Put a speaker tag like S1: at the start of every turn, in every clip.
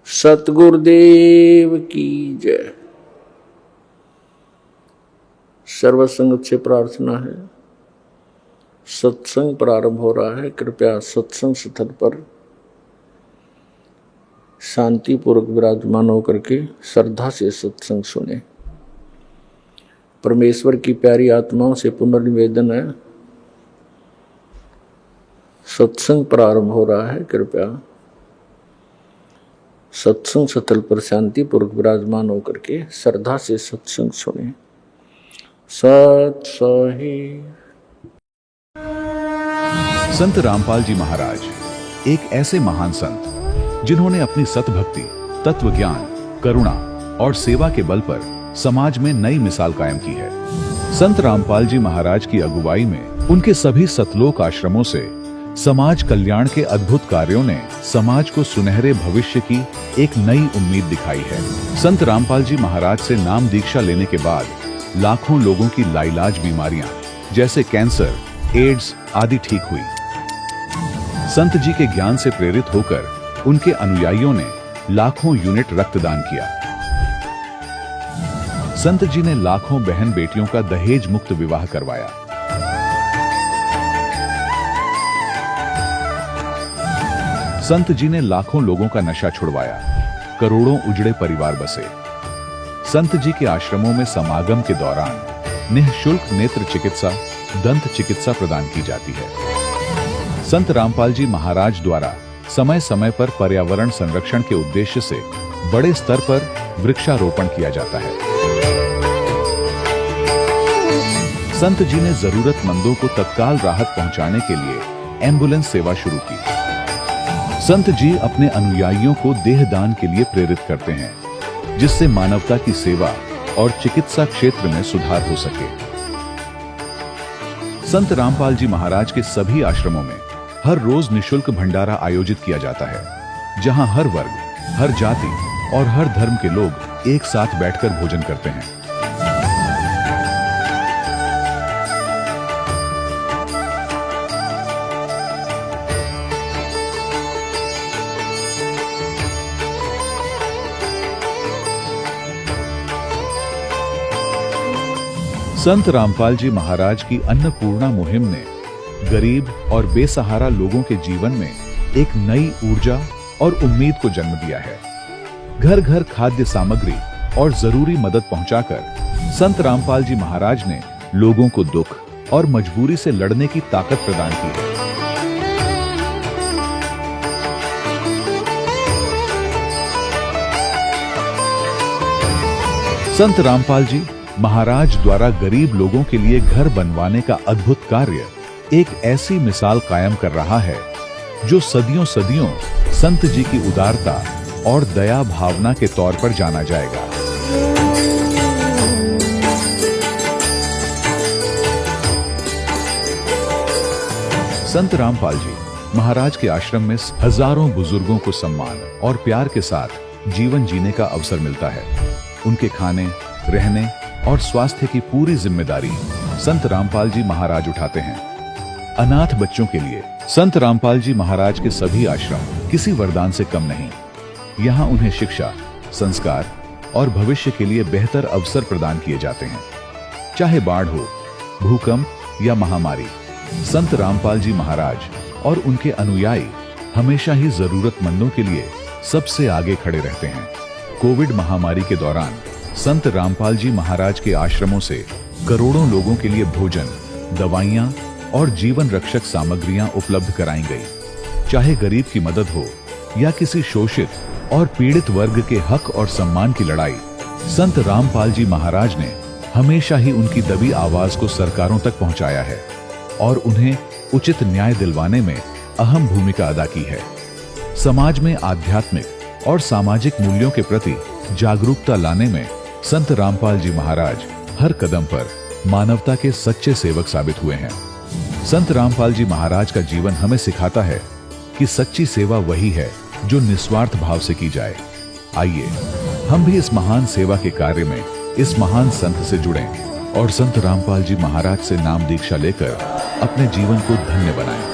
S1: सतगुरुदेव की जय। सर्वसंगत से प्रार्थना है, सत्संग प्रारंभ हो रहा है। कृपया सत्संग स्थल पर शांतिपूर्वक विराजमान होकर के श्रद्धा से सत्संग सुने। परमेश्वर की प्यारी आत्माओं से पुनर्निवेदन है, सत्संग प्रारंभ हो रहा है। कृपया सत्संग स्थल पर शांतिपूर्वक विराजमान होकर के श्रद्धा से सत्संग सुने। सत सही।
S2: संत रामपाल जी महाराज एक ऐसे महान संत जिन्होंने अपनी सतभक्ति, तत्व ज्ञान, करुणा और सेवा के बल पर समाज में नई मिसाल कायम की है। संत रामपाल जी महाराज की अगुवाई में उनके सभी सतलोक आश्रमों से समाज कल्याण के अद्भुत कार्यों ने समाज को सुनहरे भविष्य की एक नई उम्मीद दिखाई है। संत रामपाल जी महाराज से नाम दीक्षा लेने के बाद लाखों लोगों की लाइलाज बीमारियां जैसे कैंसर, एड्स आदि ठीक हुई। संत जी के ज्ञान से प्रेरित होकर उनके अनुयायियों ने लाखों यूनिट रक्तदान किया। संत जी ने लाखों बहन बेटियों का दहेज मुक्त विवाह करवाया। संत जी ने लाखों लोगों का नशा छुड़वाया, करोड़ों उजड़े परिवार बसे। संत जी के आश्रमों में समागम के दौरान निःशुल्क नेत्र चिकित्सा, दंत चिकित्सा प्रदान की जाती है। संत रामपाल जी महाराज द्वारा समय समय पर पर्यावरण संरक्षण के उद्देश्य से बड़े स्तर पर वृक्षारोपण किया जाता है। संत जी ने जरूरतमंदों को तत्काल राहत पहुंचाने के लिए एम्बुलेंस सेवा शुरू की। संत जी अपने अनुयायियों को देहदान के लिए प्रेरित करते हैं, जिससे मानवता की सेवा और चिकित्सा क्षेत्र में सुधार हो सके। संत रामपाल जी महाराज के सभी आश्रमों में हर रोज निःशुल्क भंडारा आयोजित किया जाता है, जहां हर वर्ग, हर जाति और हर धर्म के लोग एक साथ बैठकर भोजन करते हैं। संत रामपाल जी महाराज की अन्नपूर्णा मुहिम ने गरीब और बेसहारा लोगों के जीवन में एक नई ऊर्जा और उम्मीद को जन्म दिया है। घर घर खाद्य सामग्री और जरूरी मदद पहुंचाकर संत रामपाल जी महाराज ने लोगों को दुख और मजबूरी से लड़ने की ताकत प्रदान की है। संत रामपाल जी महाराज द्वारा गरीब लोगों के लिए घर बनवाने का अद्भुत कार्य एक ऐसी मिसाल कायम कर रहा है जो सदियों सदियों संत जी की उदारता और दया भावना के तौर पर जाना जाएगा। संत रामपाल जी महाराज के आश्रम में हजारों बुजुर्गों को सम्मान और प्यार के साथ जीवन जीने का अवसर मिलता है। उनके खाने, रहने और स्वास्थ्य की पूरी जिम्मेदारी संत रामपाल जी महाराज उठाते हैं। अनाथ बच्चों के लिए संत रामपाल जी महाराज के सभी आश्रम किसी वरदान से कम नहीं। यहाँ उन्हें शिक्षा, संस्कार और भविष्य के लिए बेहतर अवसर प्रदान किए जाते हैं। चाहे बाढ़ हो, भूकंप या महामारी, संत रामपाल जी महाराज और उनके अनुयायी हमेशा ही जरूरतमंदों के लिए सबसे आगे खड़े रहते हैं। कोविड महामारी के दौरान संत रामपाल जी महाराज के आश्रमों से करोड़ों लोगों के लिए भोजन, दवाइयां और जीवन रक्षक सामग्रियां उपलब्ध कराई गई। चाहे गरीब की मदद हो या किसी शोषित और पीड़ित वर्ग के हक और सम्मान की लड़ाई, संत रामपाल जी महाराज ने हमेशा ही उनकी दबी आवाज को सरकारों तक पहुंचाया है और उन्हें उचित न्याय दिलवाने में अहम भूमिका अदा की है। समाज में आध्यात्मिक और सामाजिक मूल्यों के प्रति जागरूकता लाने में संत रामपाल जी महाराज हर कदम पर मानवता के सच्चे सेवक साबित हुए हैं। संत रामपाल जी महाराज का जीवन हमें सिखाता है कि सच्ची सेवा वही है जो निस्वार्थ भाव से की जाए। आइए हम भी इस महान सेवा के कार्य में इस महान संत से जुड़ें और संत रामपाल जी महाराज से नाम दीक्षा लेकर अपने जीवन को धन्य बनाएं।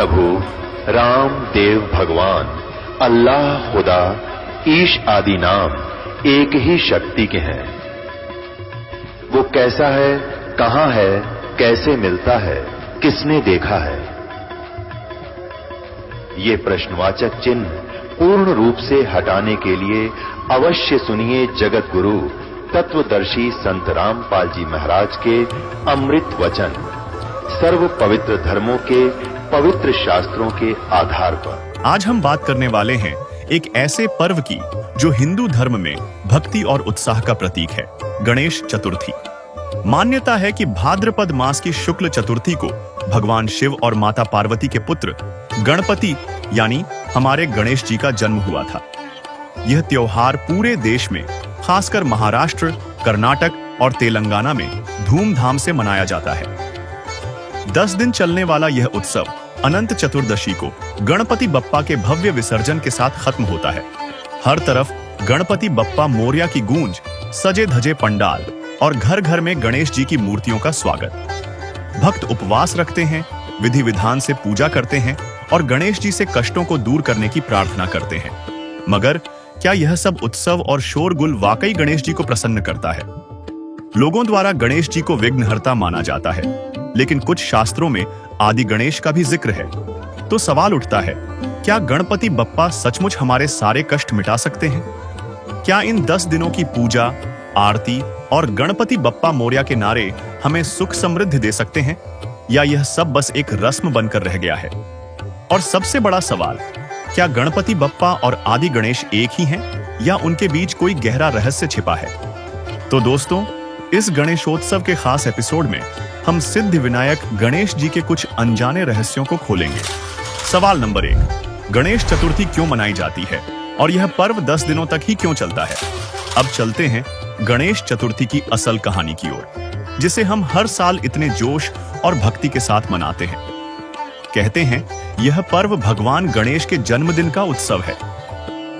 S3: प्रभु राम देव भगवान अल्लाह खुदा ईश आदि नाम एक ही शक्ति के हैं। वो कैसा है, कहां है, कैसे मिलता है, किसने देखा है? ये प्रश्नवाचक चिन्ह पूर्ण रूप से हटाने के लिए अवश्य सुनिए जगत गुरु तत्वदर्शी संत रामपाल जी महाराज के अमृत वचन, सर्व पवित्र धर्मों के पवित्र शास्त्रों के आधार पर।
S4: आज हम बात करने वाले हैं एक ऐसे पर्व की जो हिंदू धर्म में भक्ति और उत्साह का प्रतीक है, गणेश चतुर्थी। मान्यता है कि भाद्रपद मास की शुक्ल चतुर्थी को भगवान शिव और माता पार्वती के पुत्र गणपति यानी हमारे गणेश जी का जन्म हुआ था। यह त्योहार पूरे देश में, खासकर महाराष्ट्र, कर्नाटक और तेलंगाना में धूमधाम से मनाया जाता है। 10 दिन चलने वाला यह उत्सव अनंत चतुर्दशी को गणपति बप्पा के भव्य विसर्जन के साथ खत्म होता है। हर तरफ गणपति बप्पा मोरया की गूंज, सजे धजे पंडाल और घर घर में गणेश जी की मूर्तियों का स्वागत। भक्त उपवास रखते हैं, विधि विधान से पूजा करते हैं और गणेश जी से कष्टों को दूर करने की प्रार्थना करते हैं। मगर क्या यह सब उत्सव और शोरगुल वाकई गणेश जी को प्रसन्न करता है? लोगों द्वारा गणेश जी को विघ्नहर्ता माना जाता है, लेकिन कुछ शास्त्रों में आदि गणेश का भी जिक्र है। तो सवाल उठता है, क्या गणपति बप्पा सचमुच हमारे सारे कष्ट मिटा सकते हैं? क्या इन 10 दिनों की पूजा, आरती और गणपति बप्पा मोरया के नारे हमें सुख समृद्धि दे सकते हैं, या यह सब बस एक रस्म बनकर रह गया है? और सबसे बड़ा सवाल, क्या गणपति बप्पा और आदि गणेश एक ही हैं, या उनके बीच कोई गहरा रहस्य छिपा है? तो दोस्तों, इस गणेशोत्सव के खास एपिसोड में हम सिद्धि विनायक गणेश जी के कुछ अनजाने रहस्यों को खोलेंगे। सवाल नंबर 1, गणेश चतुर्थी क्यों मनाई जाती है और यह पर्व 10 दिनों तक ही क्यों चलता है? अब चलते हैं गणेश चतुर्थी की असल कहानी की ओर, जिसे हम हर साल इतने जोश और भक्ति के साथ मनाते हैं। कहते हैं यह पर्व भगवान गणेश के जन्मदिन का उत्सव है।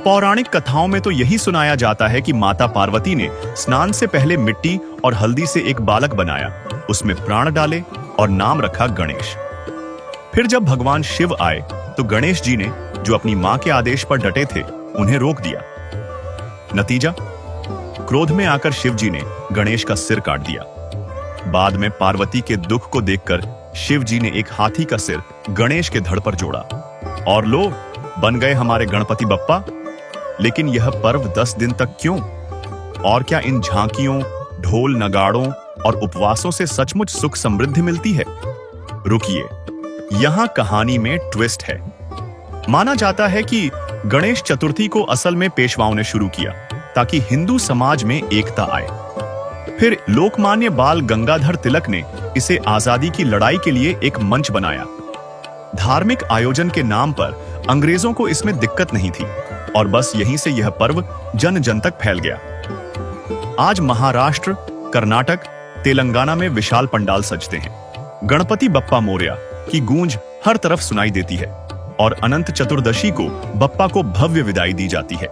S4: पौराणिक कथाओं में तो यही सुनाया जाता है कि माता पार्वती ने स्नान से पहले मिट्टी और हल्दी से एक बालक बनाया, उसमें प्राण डाले और नाम रखा गणेश। फिर जब भगवान शिव आए तो गणेश जी ने, जो अपनी मां के आदेश पर डटे थे, उन्हें रोक दिया। नतीजा, क्रोध में आकर शिव जी ने गणेश का सिर काट दिया। बाद में पार्वती के दुख को देखकर शिव जी ने एक हाथी का सिर गणेश के धड़ पर जोड़ा और लो, बन गए हमारे गणपति बप्पा। लेकिन यह पर्व 10 दिन तक क्यों? और क्या इन झांकियों, ढोल नगाड़ों और उपवासों से सचमुच सुख समृद्धि मिलती है? रुकिए, यहां कहानी में ट्विस्ट है। माना जाता है कि गणेश चतुर्थी को असल में पेशवाओं ने शुरू किया ताकि हिंदू समाज में एकता आए। फिर लोकमान्य बाल गंगाधर तिलक ने इसे आजादी की लड़ाई के लिए एक मंच बनाया। धार्मिक आयोजन के नाम पर अंग्रेजों को इसमें दिक्कत नहीं थी और बस यहीं से यह पर्व जन जन तक फैल गया। आज महाराष्ट्र, कर्नाटक, तेलंगाना में विशाल पंडाल सजते हैं। गणपति बप्पा मोरया की गूंज हर तरफ सुनाई देती है और अनंत चतुर्दशी को बप्पा को भव्य विदाई दी जाती है।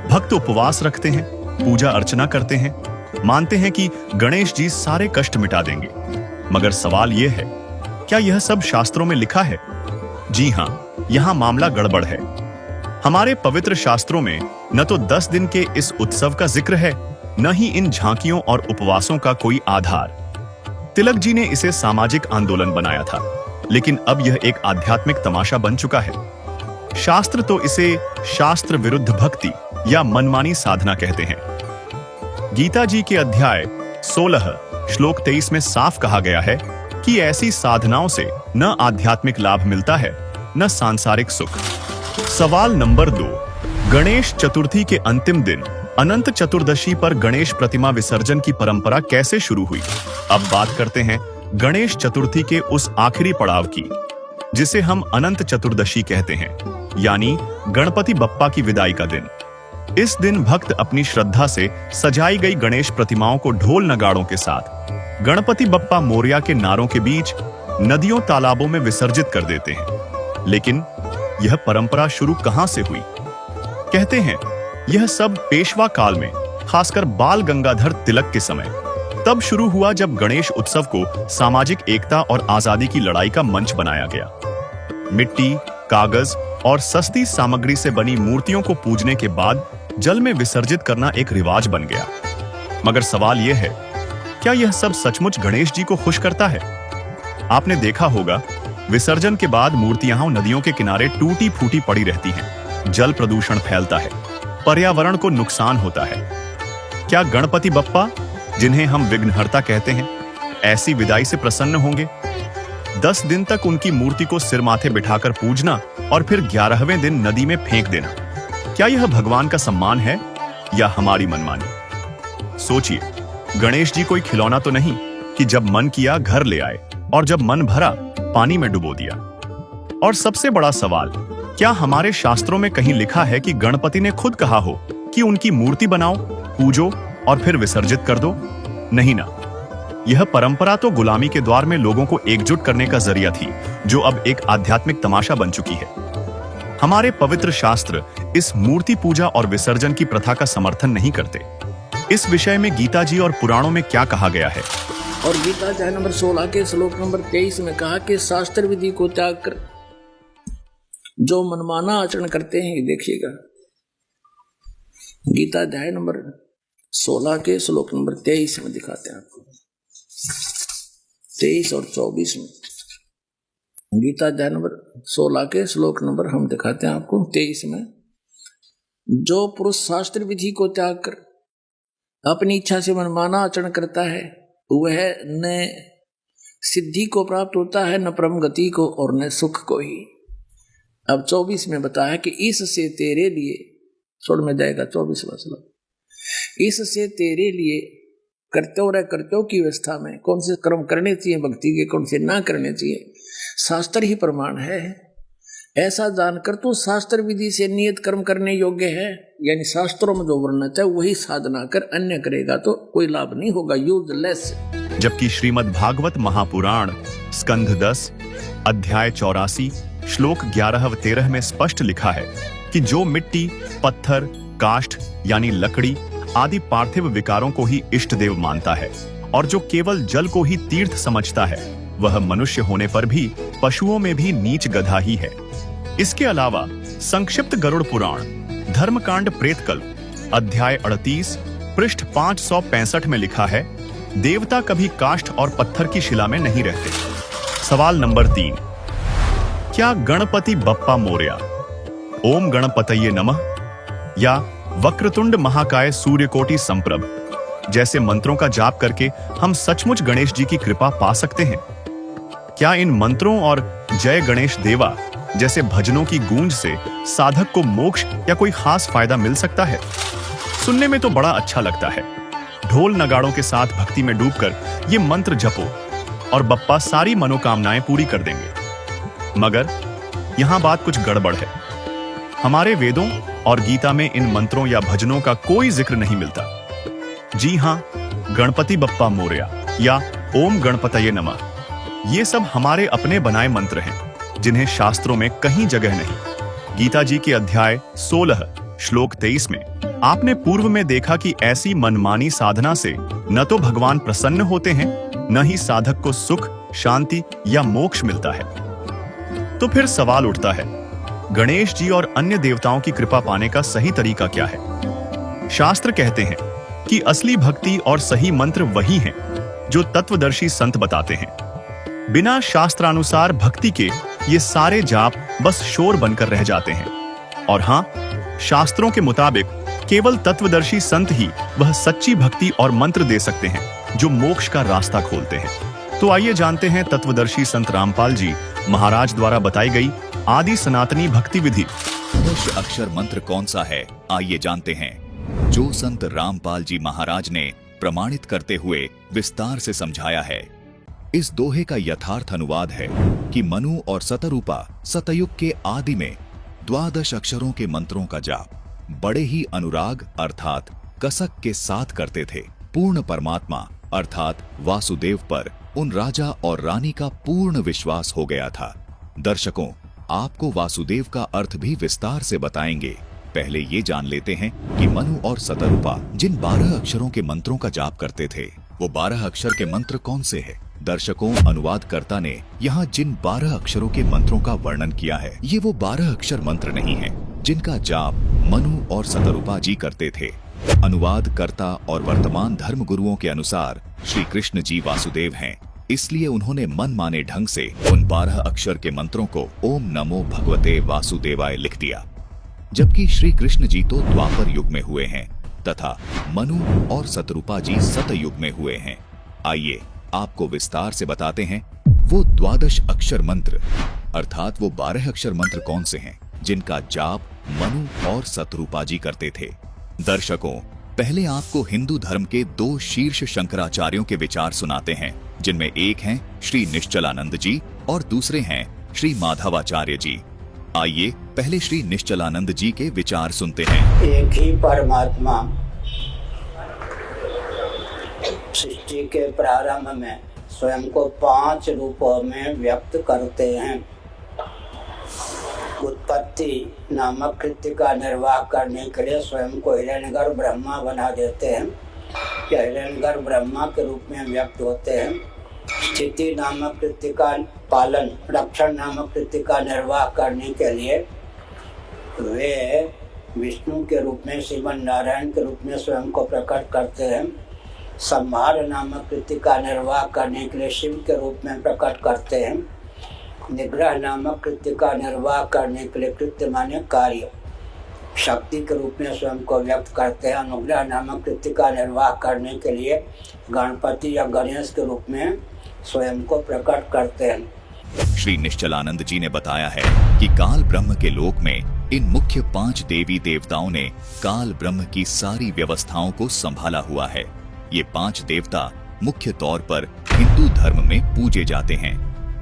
S4: भक्त उपवास रखते हैं, पूजा अर्चना करते हैं, मानते हैं कि गणेश जी सारे कष्ट मिटा देंगे। मगर सवाल यह है, क्या यह सब शास्त्रों में लिखा है? जी हां, यहां मामला गड़बड़ है। हमारे पवित्र शास्त्रों में न तो 10 दिन के इस उत्सव का जिक्र है, न ही इन झांकियों और उपवासों का कोई आधार। तिलक जी ने इसे सामाजिक आंदोलन बनाया था, लेकिन अब यह एक आध्यात्मिक तमाशा बन चुका है। शास्त्र तो इसे शास्त्र विरुद्ध भक्ति या मनमानी साधना कहते हैं। गीता जी के अध्याय 16 श्लोक 23 में साफ कहा गया है कि ऐसी साधनाओं से न आध्यात्मिक लाभ मिलता है, न सांसारिक सुख। सवाल नंबर 2, गणेश चतुर्थी के अंतिम दिन अनंत चतुर्दशी पर गणेश प्रतिमा विसर्जन की परंपरा कैसे शुरू हुई? अब बात करते हैं गणेश चतुर्थी के उस आखिरी पड़ाव की, जिसे हम अनंत चतुर्दशी कहते हैं, यानी गणपति बप्पा की विदाई का दिन। इस दिन भक्त अपनी श्रद्धा से सजाई गई गणेश प्रतिमाओं को ढोल नगाड़ों के साथ गणपति बप्पा मोरया के नारों के बीच नदियों, तालाबों में विसर्जित कर देते हैं। लेकिन यह परंपरा शुरू कहां से हुई? कहते हैं यह सब पेशवा काल में, खासकर बाल गंगाधर तिलक के समय तब शुरू हुआ जब गणेश उत्सव को सामाजिक एकता और आजादी की लड़ाई का मंच बनाया गया। मिट्टी, कागज और सस्ती सामग्री से बनी मूर्तियों को पूजने के बाद जल में विसर्जित करना एक रिवाज बन गया। मगर सवाल यह है, क्या यह सब सचमुच गणेश जी को खुश करता है? आपने देखा होगा, विसर्जन के बाद मूर्तियां नदियों के किनारे टूटी फूटी पड़ी रहती हैं। जल प्रदूषण फैलता है, पर्यावरण को नुकसान होता है। क्या गणपति बप्पा, जिन्हें हम विघ्नहर्ता कहते हैं, ऐसी विदाई से प्रसन्न होंगे? 10 दिन तक उनकी मूर्ति को सिर माथे बिठाकर पूजना और फिर 11वें दिन नदी में फेंक देना, क्या यह भगवान का सम्मान है या हमारी मनमानी? सोचिए, गणेश जी कोई खिलौना तो नहीं कि जब मन किया घर ले आए और जब मन भरा पानी में डुबो दिया। और सबसे बड़ा सवाल, क्या हमारे शास्त्रों में कहीं लिखा है कि गणपति ने खुद कहा हो कि उनकी मूर्ति बनाओ, पूजो और फिर विसर्जित कर दो? नहीं ना। यह परंपरा तो गुलामी के द्वार में लोगों को एकजुट करने का जरिया थी, जो अब एक आध्यात्मिक तमाशा बन चुकी है। हमारे पवित्र शास्त्र इस मूर्ति पूजा और विसर्जन की प्रथा का समर्थन नहीं करते। इस विषय में गीता जी और पुराणों में क्या कहा गया है?
S1: और गीता अध्याय नंबर 16 के श्लोक नंबर 23 में कहा कि शास्त्र विधि को त्याग कर जो मनमाना आचरण करते हैं, देखिएगा गीता अध्याय नंबर 16 के श्लोक नंबर 23 में दिखाते हैं आपको, 23 और 24 में। गीता अध्याय नंबर 16 के श्लोक नंबर हम दिखाते हैं आपको 23 में। जो पुरुष शास्त्र विधि को त्याग कर अपनी इच्छा से मनमाना आचरण करता है, वह न सिद्धि को प्राप्त होता है, न परम गति को, और न सुख को ही। अब 24 में बताया कि इससे तेरे लिए, छोड़ में जाएगा 24वां श्लोक, इससे तेरे लिए कर्तव्य की व्यवस्था में कौन से कर्म करने चाहिए भक्ति के, कौन से ना करने चाहिए, शास्त्र ही प्रमाण है। ऐसा जानकर तो शास्त्र विधि से नियत कर्म करने योग्य है, यानी शास्त्रों में जो वर्णित है वही साधना कर, अन्य करेगा तो कोई लाभ नहीं होगा, यूजलेस।
S4: जबकि श्रीमद् भागवत महापुराण स्कंध 10 अध्याय 84 श्लोक 11 व 13 में स्पष्ट लिखा है कि जो मिट्टी, पत्थर, काष्ठ यानी लकड़ी आदि पार्थिव विकारों को ही इष्ट देव मानता है और जो केवल जल को ही तीर्थ समझता है, वह मनुष्य होने पर भी पशुओं में भी नीच गधा ही है। इसके अलावा संक्षिप्त गरुड़ पुराण धर्मकांड प्रेतकल्प अध्याय 38 पृष्ठ 565 में लिखा है, देवता कभी काष्ठ और पत्थर की शिला में नहीं रहते। सवाल नंबर 3, क्या गणपति बप्पा मोरया, ओम गणपतये नमः या वक्रतुंड महाकाय सूर्यकोटि संप्रभ जैसे मंत्रों का जाप करके हम सचमुच गणेश जी की कृपा पा सकते हैं? क्या इन मंत्रों और जय गणेश देवा जैसे भजनों की गूंज से साधक को मोक्ष या कोई खास फायदा मिल सकता है? सुनने में तो बड़ा अच्छा लगता है। ढोल नगाड़ों के साथ भक्ति में डूबकर ये मंत्र जपो और बप्पा सारी मनोकामनाएं पूरी कर देंगे। मगर यहां बात कुछ गड़बड़ है। हमारे वेदों और गीता में इन मंत्रों या भजनों का कोई जिक्र नहीं मिलता। जी हां, गणपति बप्पा मोरया या ओम गणपतये नमः, ये सब हमारे अपने बनाए मंत्र हैं जिन्हें शास्त्रों में कहीं जगह नहीं। गीता जी के अध्याय 16 श्लोक 23 में आपने पूर्व में देखा कि ऐसी मनमानी साधना से न तो भगवान प्रसन्न होते हैं, न ही साधक को सुख, शांति या मोक्ष मिलता है। तो फिर सवाल उठता है, गणेश जी और अन्य देवताओं की कृपा पाने का सही तरीका क्या है? शास्त्र कहते हैं कि असली भक्ति और सही मंत्र वही हैं जो तत्वदर्शी संत बताते हैं। बिना शास्त्रानुसार भक्ति के ये सारे जाप बस शोर बनकर रह जाते हैं। और हां, शास्त्रों के मुताबिक केवल तत्वदर्शी संत ही वह सच्ची भक्ति और मंत्र दे सकते हैं जो मोक्ष का रास्ता खोलते हैं। तो आइए जानते हैं तत्वदर्शी संत रामपाल जी महाराज द्वारा बताई गई आदि सनातनी भक्ति विधि।
S5: मुख्य अक्षर मंत्र कौन सा है, आइए जानते हैं, जो संत रामपाल जी महाराज ने प्रमाणित करते हुए विस्तार से समझाया है। इस दोहे का यथार्थ अनुवाद है कि मनु और सतरूपा सतयुग के आदि में 12 अक्षरों के मंत्रों का जाप बड़े ही अनुराग अर्थात कसक के साथ करते थे। पूर्ण परमात्मा अर्थात वासुदेव पर उन राजा और रानी का पूर्ण विश्वास हो गया था। दर्शकों, आपको वासुदेव का अर्थ भी विस्तार से बताएंगे। पहले ये जान लेते हैं कि मनु और सतरूपा जिन 12 अक्षरों के मंत्रों का जाप करते थे, वो 12 अक्षर के मंत्र कौन से हैं? दर्शकों, अनुवादकर्ता ने यहाँ जिन 12 अक्षरों के मंत्रों का वर्णन किया है, ये वो 12 अक्षर मंत्र नहीं हैं, जिनका जाप मनु और सतरूपा जी करते थे। अनुवादकर्ता और वर्तमान धर्म गुरुओं के अनुसार श्री कृष्ण जी वासुदेव हैं, इसलिए उन्होंने मनमाने ढंग से उन 12 अक्षर के मंत्रों को ओम नमो भगवते वासुदेवाय लिख दिया, जबकि श्री कृष्ण जी तो द्वापर युग में हुए हैं तथा मनु और सतरूपा जी सतयुग में हुए हैं। आइए आपको विस्तार से बताते हैं वो 12 अक्षर मंत्र अर्थात वो 12 अक्षर मंत्र कौन से हैं जिनका जाप मनु और सतरूपा जी करते थे। दर्शकों, पहले आपको हिंदू धर्म के 2 शीर्ष शंकराचार्यों के विचार सुनाते हैं, जिनमें एक हैं श्री निश्चलानंद जी और दूसरे हैं श्री माधवाचार्य जी। आइए पहले श्री निश्चलानंद जी के विचार सुनते हैं।
S6: एक ही परमात्मा सृष्टि के प्रारंभ में स्वयं को 5 रूपों में व्यक्त करते हैं। उत्पत्ति नामक कृत्य का निर्वाह करने के लिए स्वयं को हिरण्यगर्भ ब्रह्मा बना देते हैं या हिरण्यगर्भ ब्रह्मा के रूप में व्यक्त होते हैं। स्थिति नामक कृत्य का पालन, रक्षण नामक कृत्य का निर्वाह करने के लिए वे विष्णु के रूप में, श्रीमन नारायण के रूप में स्वयं को प्रकट करते हैं। संहार नामक कृत्य का निर्वाह करने के लिए शिव के रूप में प्रकट करते हैं। निग्रह नामक कृत्य का निर्वाह करने के लिए, कृत्य माने कार्य, शक्ति के रूप में स्वयं को व्यक्त करते हैं। अनुग्रह नामक कृत्य का निर्वाह करने के लिए गणपति या गणेश के रूप में स्वयं को प्रकट करते हैं।
S5: श्री निश्चलानंद जी ने बताया है कि काल ब्रह्म के लोक में इन मुख्य 5 देवी देवताओं ने काल ब्रह्म की सारी व्यवस्थाओं को संभाला हुआ है। ये 5 देवता मुख्य तौर पर हिंदू धर्म में पूजे जाते हैं।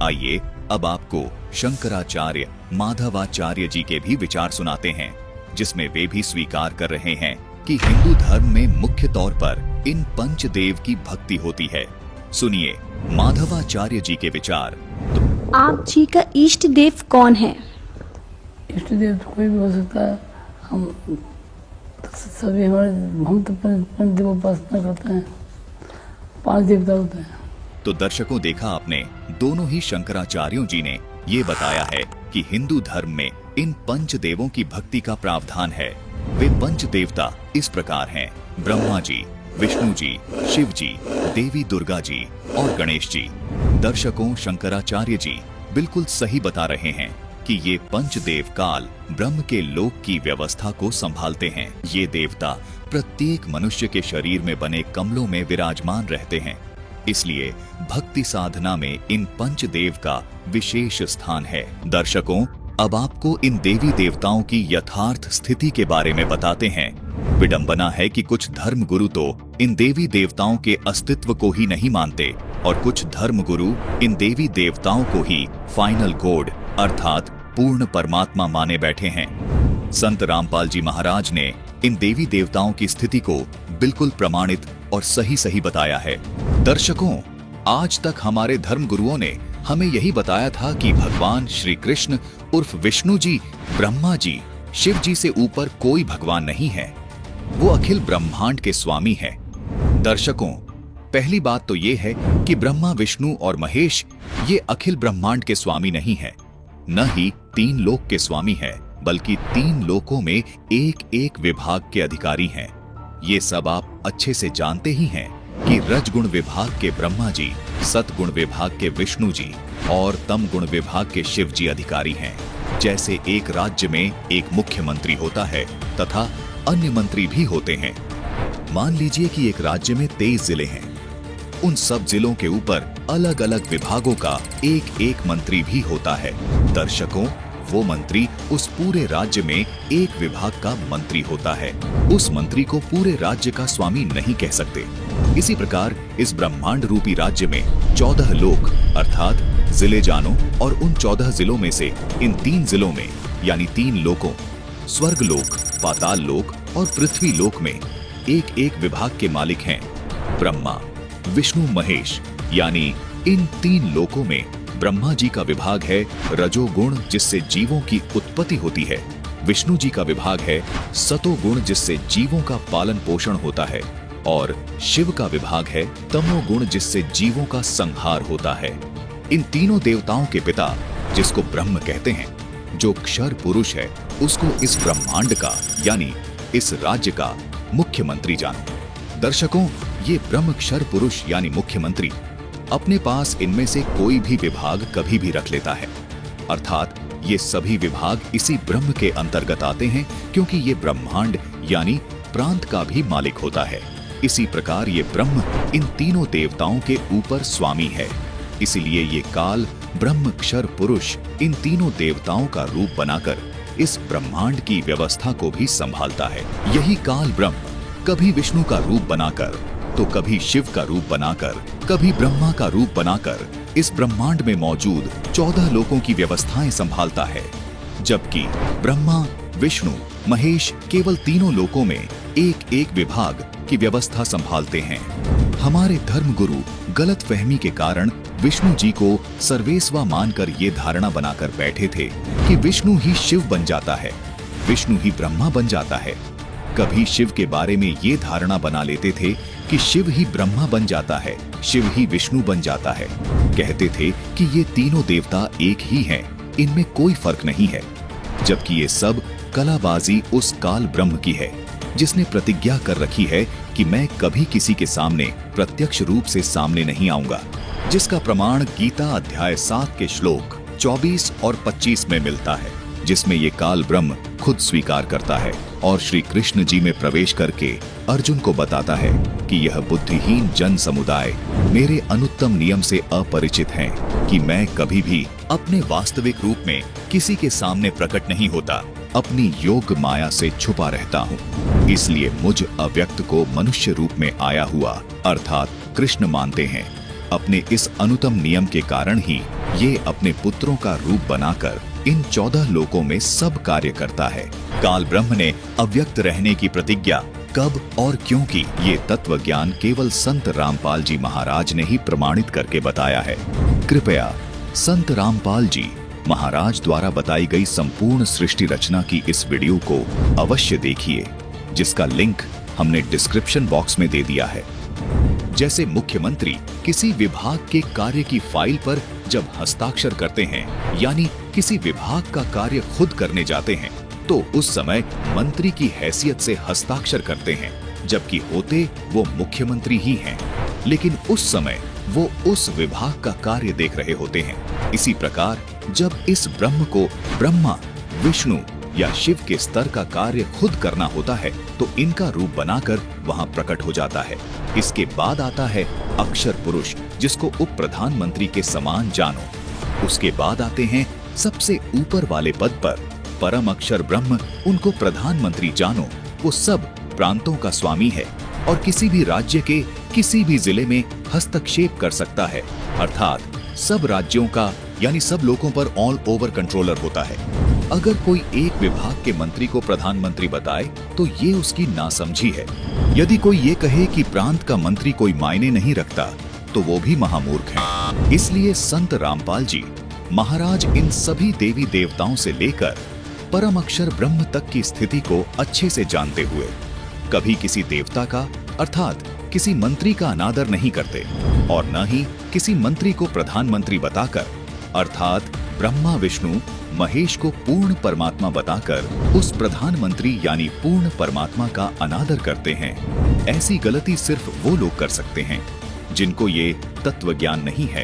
S5: आइए अब आपको शंकराचार्य माधवाचार्य जी के भी विचार सुनाते हैं, जिसमें वे भी स्वीकार कर रहे हैं कि हिंदू धर्म में मुख्य तौर पर इन पंचदेव की भक्ति होती है। सुनिए माधवाचार्य जी के विचार।
S7: आप जी का इष्ट देव कौन है?
S8: इष्ट देव तो कोई भी हो सकता है। हम तो पंच देव उपासना करते हैं, 5 देवता होते हैं।
S5: तो दर्शकों, देखा आपने, दोनों ही शंकराचार्यों जी ने ये बताया है कि हिंदू धर्म में इन पंच देवों की भक्ति का प्रावधान है। वे पंच देवता इस प्रकार हैं: ब्रह्मा जी, विष्णु जी, शिव जी, देवी दुर्गा जी और गणेश जी। दर्शकों, शंकराचार्य जी बिल्कुल सही बता रहे हैं कि ये पंचदेव काल ब्रह्म के लोक की व्यवस्था को संभालते हैं। ये देवता प्रत्येक मनुष्य के शरीर में बने कमलों में विराजमान रहते हैं, इसलिए भक्ति साधना में इन पंचदेव का विशेष स्थान है। दर्शकों, अब आपको इन देवी देवताओं की यथार्थ स्थिति के बारे में बताते हैं। विडंबना है कि कुछ धर्म गुरु तो इन देवी देवताओं के अस्तित्व को ही नहीं मानते और कुछ धर्म गुरु इन देवी देवताओं को ही फाइनल गॉड अर्थात पूर्ण परमात्मा माने बैठे हैं। संत रामपाल जी महाराज ने इन देवी देवताओं की स्थिति को बिल्कुल प्रमाणित और सही बताया है। दर्शकों, आज तक हमारे धर्म गुरुओं ने हमें यही बताया था कि भगवान श्री कृष्ण उर्फ विष्णु जी, ब्रह्मा जी, शिव जी से ऊपर कोई भगवान नहीं है। वो अखिल ब्रह्मांड के स्वामी है। दर्शकों, पहली बात तो ये है कि ब्रह्मा, विष्णु और महेश ये अखिल ब्रह्मांड के स्वामी नहीं है, न ही 3 लोक के स्वामी है, बल्कि 3 लोकों में एक विभाग के अधिकारी हैं। ये सब आप अच्छे से जानते ही हैं कि रजगुण विभाग के ब्रह्मा जी, सतगुण विभाग के विष्णु जी और तम गुण विभाग के शिव जी अधिकारी हैं। जैसे एक राज्य में एक मुख्यमंत्री होता है तथा अन्य मंत्री भी होते हैं। मान लीजिए कि एक राज्य में 23 जिले हैं। उन सब जिलों के ऊपर अलग अलग विभागों का एक मंत्री भी होता है। दर्शकों, वो मंत्री उस पूरे राज्य में एक विभाग का मंत्री होता है। उस मंत्री को पूरे राज्य का स्वामी नहीं कह सकते। इसी प्रकार इस ब्रह्मांड रूपी राज्य में 14 लोक अर्थात जिले जानो, और उन 14 जिलों में से इन 3 जिलों में यानी 3 लोकों स्वर्ग लोक, पाताल लोक और पृथ्वी लोक में एक विभाग के मालिक हैं ब्रह्मा, विष्णु, महेश। यानी इन 3 लोकों में ब्रह्मा जी का विभाग है रजोगुण, जिससे जीवों की उत्पत्ति होती है। विष्णु जी का विभाग है सतोगुण, जिससे जीवों का पालन पोषण होता है। और शिव का विभाग है तमोगुण, जिससे जीवों का संहार होता है। इन तीनों देवताओं के पिता, जिसको ब्रह्म कहते हैं, जो क्षर पुरुष है, उसको इस ब्रह्मांड का यानी इस राज्य का मुख्यमंत्री जानो। दर्शकों, ये ब्रह्म क्षर पुरुष यानी मुख्यमंत्री अपने पास इनमें से कोई भी विभाग कभी भी रख लेता है, अर्थात ये सभी विभाग इसी ब्रह्म के अंतर्गत आते हैं, क्योंकि ये ब्रह्मांड यानी प्रांत का भी मालिक होता है। इसी प्रकार ये ब्रह्म इन तीनों देवताओं के ऊपर स्वामी है। इसीलिए ये काल ब्रह्म क्षर पुरुष इन तीनों देवताओं का रूप बनाकर इस ब्रह्मांड की व्यवस्था को भी संभालता है। यही काल ब्रह्म कभी विष्णु का रूप बनाकर, तो कभी शिव का रूप बनाकर, कभी ब्रह्मा का रूप बनाकर इस ब्रह्मांड में मौजूद 14 लोकों की व्यवस्थाएं संभालता है। जबकि ब्रह्मा, विष्णु, महेश केवल तीनों लोकों में एक एक विभाग की व्यवस्था संभालते हैं। हमारे धर्मगुरु गलतफहमी के कारण विष्णु जी को सर्वेस्वा मानकर ये धारणा बनाकर बैठे थे कि विष्णु ही शिव बन जाता है, विष्णु ही ब्रह्मा बन जाता है। कभी शिव के बारे में ये धारणा बना लेते थे कि शिव ही ब्रह्मा बन जाता है, शिव ही विष्णु बन जाता है। कहते थे कि ये तीनों देवता एक ही हैं, इनमें कोई फर्क नहीं है। जबकि ये सब कलाबाजी उस काल ब्रह्म की है, जिसने प्रतिज्ञा कर रखी है कि मैं कभी किसी के सामने प्रत्यक्ष रूप से सामने नहीं आऊंगा, जिसका प्रमाण गीता अध्याय 7 के श्लोक 24 और 25 में मिलता है, जिसमें ये काल ब्रह्म खुद स्वीकार करता है और श्री कृष्ण जी में प्रवेश करके अर्जुन को बताता है कि यह बुद्धिहीन जन समुदाय मेरे अनुत्तम नियम से अपरिचित हैं कि मैं कभी भी अपने वास्तविक रूप में किसी के सामने प्रकट नहीं होता, अपनी योग माया से छुपा रहता हूँ। इसलिए मुझ अव्यक्त को मनुष्य रूप में आया हुआ अर्थात कृष्ण मानते हैं। अपने इस अनुत्तम नियम के कारण ही ये अपने पुत्रों का रूप बनाकर इन 14 लोकों में सब कार्य करता है। काल ब्रह्म ने अव्यक्त रहने की प्रतिज्ञा कब और क्यों की, ये तत्व ज्ञान केवल संत रामपाल जी महाराज ने ही प्रमाणित करके बताया है। कृपया संत रामपाल जी महाराज द्वारा बताई गई संपूर्ण सृष्टि रचना की इस वीडियो को अवश्य देखिए, जिसका लिंक हमने डिस्क्रिप्शन बॉक्स में दे दिया है। जैसे मुख्यमंत्री किसी विभाग के कार्य की फाइल पर जब हस्ताक्षर करते हैं, यानी किसी विभाग का कार्य खुद करने जाते हैं, तो उस समय मंत्री की हैसियत से हस्ताक्षर करते हैं, जबकि होते वो मुख्यमंत्री ही हैं, लेकिन उस समय वो उस विभाग का कार्य देख रहे होते हैं। इसी प्रकार जब इस ब्रह्म को ब्रह्मा, विष्णु या शिव के स्तर का कार्य खुद करना होता है, तो इनका रूप बनाकर वहां प्रकट हो जाता है। इसके बाद आता है अक्षर पुरुष, जिसको उप प्रधानमंत्री के समान जानो। उसके बाद आते हैं सबसे ऊपर वाले पद पर परम अक्षर ब्रह्म, उनको प्रधानमंत्री जानो। वो सब प्रांतों का स्वामी है और किसी भी राज्य के किसी भी जिले में हस्तक्षेप कर सकता है, अर्थात सब राज्यों का यानी सब लोगों पर ऑल ओवर कंट्रोलर होता है। अगर कोई एक विभाग के मंत्री को प्रधानमंत्री बताए तो ये उसकी नासमझी है। यदि कोई ये कहे कि प्रांत का मंत्री कोई मायने नहीं रखता, तो वो भी महामूर्ख है। इसलिए संत रामपाल जी महाराज इन सभी देवी देवताओं से लेकर परम अक्षर ब्रह्म तक की स्थिति को अच्छे से जानते हुए कभी किसी देवता का अर्थात किसी मंत्री का अनादर नहीं करते और न ही किसी मंत्री को प्रधानमंत्री बताकर अर्थात ब्रह्मा, विष्णु, महेश को पूर्ण परमात्मा बताकर उस प्रधानमंत्री यानी पूर्ण परमात्मा का अनादर करते हैं। ऐसी गलती सिर्फ वो लोग कर सकते हैं जिनको ये तत्व ज्ञान नहीं है।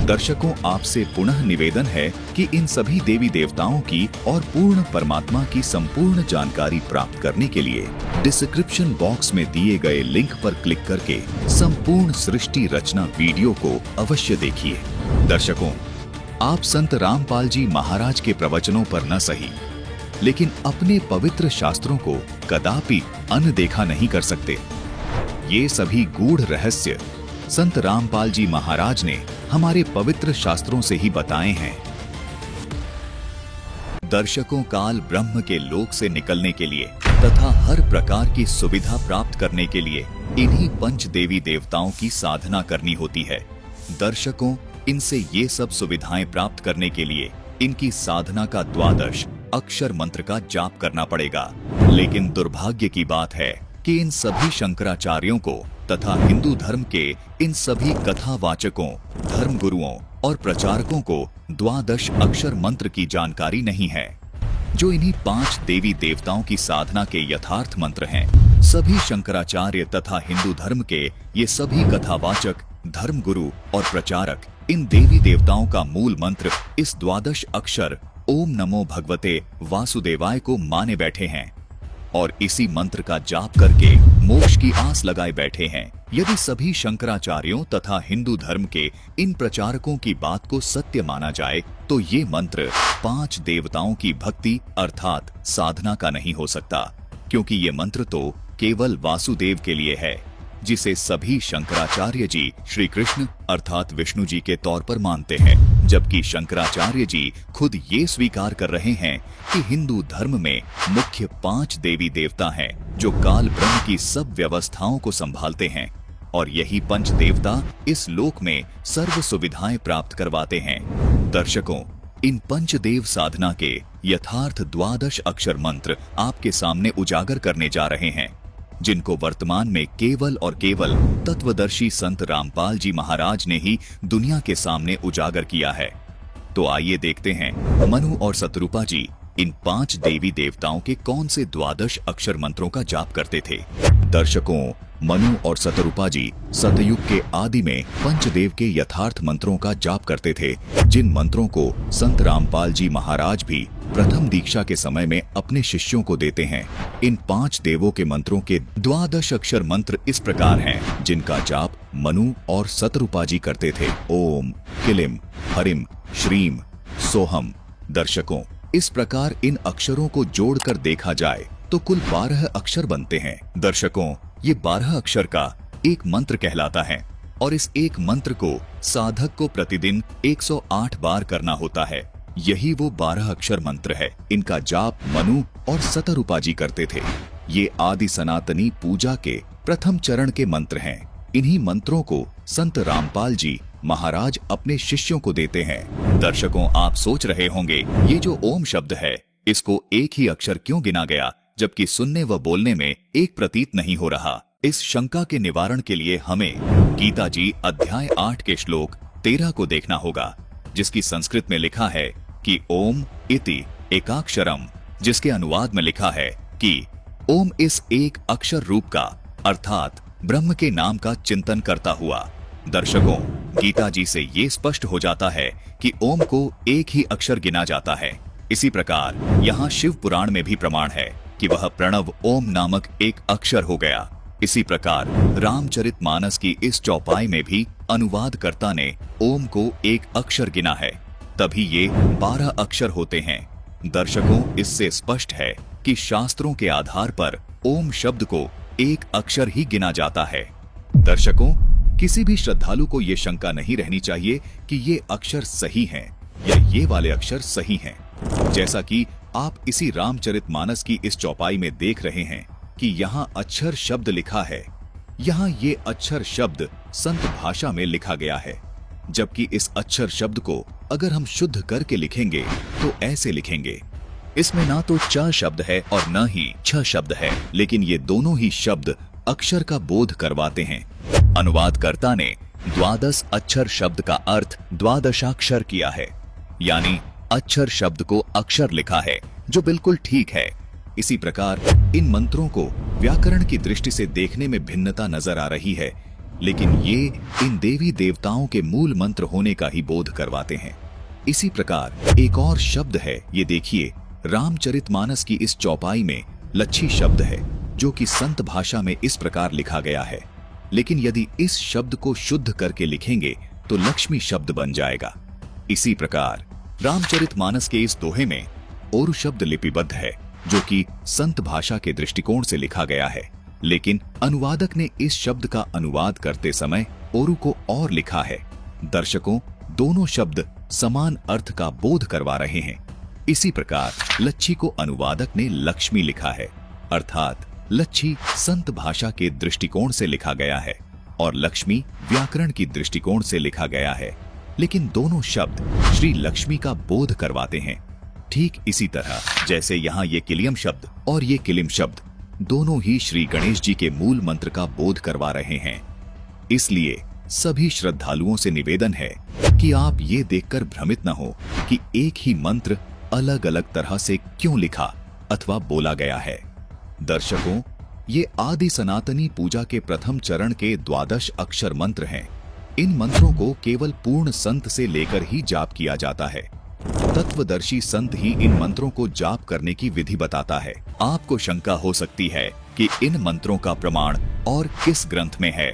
S5: दर्शकों, आपसे पुनः निवेदन है कि इन सभी देवी देवताओं की और पूर्ण परमात्मा की संपूर्ण जानकारी प्राप्त करने के लिए डिस्क्रिप्शन बॉक्स में दिए गए लिंक पर क्लिक करके संपूर्ण सृष्टि रचना वीडियो को अवश्य देखिए। दर्शकों, आप संत रामपाल जी महाराज के प्रवचनों पर न सही, लेकिन अपने पवित्र शास्त्रों को कदापि अनदेखा नहीं कर सकते। ये सभी गूढ़ रहस्य संत रामपाल जी महाराज ने हमारे पवित्र शास्त्रों से ही बताए हैं। दर्शकों, काल ब्रह्म के लोक से निकलने के लिए तथा हर प्रकार की सुविधा प्राप्त करने के लिए इन्हीं पंच देवी देवताओं की साधना करनी होती है। दर्शकों, इनसे ये सब सुविधाएं प्राप्त करने के लिए इनकी साधना का 12 अक्षर मंत्र का जाप करना पड़ेगा। लेकिन दुर्भाग्य की बात है कि इन सभी शंकराचार्यों को तथा हिंदू धर्म के इन सभी कथावाचकों, धर्मगुरुओं और प्रचारकों को द्वादश अक्षर मंत्र की जानकारी नहीं है, जो इन्हीं 5 देवी देवताओं की साधना के यथार्थ मंत्र हैं। सभी शंकराचार्य तथा हिंदू धर्म के ये सभी कथावाचक, धर्मगुरु और प्रचारक इन देवी देवताओं का मूल मंत्र इस द्वादश अक्षर ओम नमो भगवते वासुदेवाय को माने बैठे हैं और इसी मंत्र का जाप करके मोक्ष की आस लगाए बैठे हैं। यदि सभी शंकराचार्यों तथा हिंदू धर्म के इन प्रचारकों की बात को सत्य माना जाए तो ये मंत्र 5 देवताओं की भक्ति अर्थात साधना का नहीं हो सकता, क्योंकि ये मंत्र तो केवल वासुदेव के लिए है, जिसे सभी शंकराचार्य जी श्री कृष्ण अर्थात विष्णु जी के तौर पर मानते हैं, जबकि शंकराचार्य जी खुद ये स्वीकार कर रहे हैं कि हिंदू धर्म में मुख्य 5 देवी देवता हैं जो काल ब्रह्म की सब व्यवस्थाओं को संभालते हैं और यही पंच देवता इस लोक में सर्व सुविधाएं प्राप्त करवाते हैं। दर्शकों, इन पंचदेव साधना के यथार्थ द्वादश अक्षर मंत्र आपके सामने उजागर करने जा रहे हैं, जिनको वर्तमान में केवल और केवल तत्वदर्शी संत रामपाल जी महाराज ने ही दुनिया के सामने उजागर किया है। तो आइए देखते हैं मनु और सतरूपा जी इन 5 देवी देवताओं के कौन से द्वादश अक्षर मंत्रों का जाप करते थे। दर्शकों, मनु और सतरूपा जी सतयुग के आदि में पंचदेव के यथार्थ मंत्रों का जाप करते थे, जिन मंत्रों को संत रामपाल जी महाराज भी प्रथम दीक्षा के समय में अपने शिष्यों को देते हैं। इन 5 देवों के मंत्रों के द्वादश अक्षर मंत्र इस प्रकार हैं, जिनका जाप मनु और सतरूपा जी करते थे। ओम किलिम हरिम श्रीम सोहम। दर्शकों, इस प्रकार इन अक्षरों को जोड़कर देखा जाए तो कुल 12 अक्षर बनते हैं। दर्शकों, ये 12 अक्षर का एक मंत्र कहलाता है और इस एक मंत्र को साधक को प्रतिदिन 108 बार करना होता है। यही वो 12 अक्षर मंत्र है। इनका जाप मनु और सतरूपा जी करते थे। ये आदि सनातनी पूजा के प्रथम चरण के मंत्र हैं। इन्हीं मंत्रों को संत रामपाल जी महाराज अपने शिष्यों को देते हैं। दर्शकों, आप सोच रहे होंगे ये जो ओम शब्द है इसको एक ही अक्षर क्यों गिना गया, जबकि सुनने व बोलने में एक प्रतीत नहीं हो रहा। इस शंका के निवारण के लिए हमें गीता जी अध्याय 8 के श्लोक 13 को देखना होगा, जिसकी संस्कृत में लिखा है कि ओम इति एकाक्षरम, जिसके अनुवाद में लिखा है कि ओम इस एक अक्षर रूप का अर्थात ब्रह्म के नाम का चिंतन करता हुआ। दर्शकों, गीता जी से ये स्पष्ट हो जाता है कि ओम को एक ही अक्षर गिना जाता है। इसी प्रकार यहाँ शिव पुराण में भी प्रमाण है कि वह प्रणव ओम नामक एक अक्षर हो गया। इसी प्रकार रामचरितमानस की इस चौपाई में भी अनुवादकर्ता ने ओम को एक अक्षर गिना है, तभी ये 12 अक्षर होते हैं। दर्शकों, इससे स्पष्ट है कि शास्त्रों के आधार पर ओम शब्द को एक अक्षर ही गिना जाता है। दर्शकों, किसी भी श्रद्धालु को ये शंका नहीं रहनी चाहिए कि ये अक्षर सही हैं या ये वाले अक्षर सही हैं। जैसा कि आप इसी रामचरितमानस की इस चौपाई में देख रहे हैं कि यहाँ अक्षर शब्द लिखा है, यहाँ ये अक्षर शब्द संत भाषा में लिखा गया है, जबकि इस अक्षर शब्द को अगर हम शुद्ध करके लिखेंगे तो ऐसे लिखेंगे। इसमें ना तो च शब्द है और न ही छ शब्द है, लेकिन ये दोनों ही शब्द अक्षर का बोध करवाते हैं। अनुवादकर्ता ने द्वादश अक्षर शब्द का अर्थ द्वादशाक्षर किया है, यानी अक्षर शब्द को अक्षर लिखा है, जो बिल्कुल ठीक है। इसी प्रकार इन मंत्रों को व्याकरण की दृष्टि से देखने में भिन्नता नजर आ रही है, लेकिन ये इन देवी देवताओं के मूल मंत्र होने का ही बोध करवाते हैं। इसी प्रकार एक और शब्द है, ये देखिए, रामचरितमानस की इस चौपाई में लच्छी शब्द है, जो कि संत भाषा में इस प्रकार लिखा गया है, लेकिन यदि इस शब्द को शुद्ध करके लिखेंगे तो लक्ष्मी शब्द बन जाएगा। इसी प्रकार रामचरितमानस के इस दोहे में ओरु शब्द लिपिबद्ध है, जो कि संत भाषा के दृष्टिकोण से लिखा गया है, लेकिन अनुवादक ने इस शब्द का अनुवाद करते समय ओरु को और लिखा है। दर्शकों, दोनों शब्द समान अर्थ का बोध करवा रहे हैं। इसी प्रकार लच्छी को अनुवादक ने लक्ष्मी लिखा है, अर्थात लच्छी संत भाषा के दृष्टिकोण से लिखा गया है और लक्ष्मी व्याकरण की दृष्टिकोण से लिखा गया है, लेकिन दोनों शब्द श्री लक्ष्मी का बोध करवाते हैं। ठीक इसी तरह जैसे यहाँ ये किलियम शब्द और ये किलिम शब्द दोनों ही श्री गणेश जी के मूल मंत्र का बोध करवा रहे हैं। इसलिए सभी श्रद्धालुओं से निवेदन है कि आप ये देखकर भ्रमित न हो कि एक ही मंत्र अलग अलग तरह से क्यों लिखा अथवा बोला गया है। दर्शकों, ये आदि सनातनी पूजा के प्रथम चरण के 12 अक्षर मंत्र हैं। इन मंत्रों को केवल पूर्ण संत से लेकर ही जाप किया जाता है। तत्वदर्शी संत ही इन मंत्रों को जाप करने की विधि बताता है। आपको शंका हो सकती है कि इन मंत्रों का प्रमाण और किस ग्रंथ में है।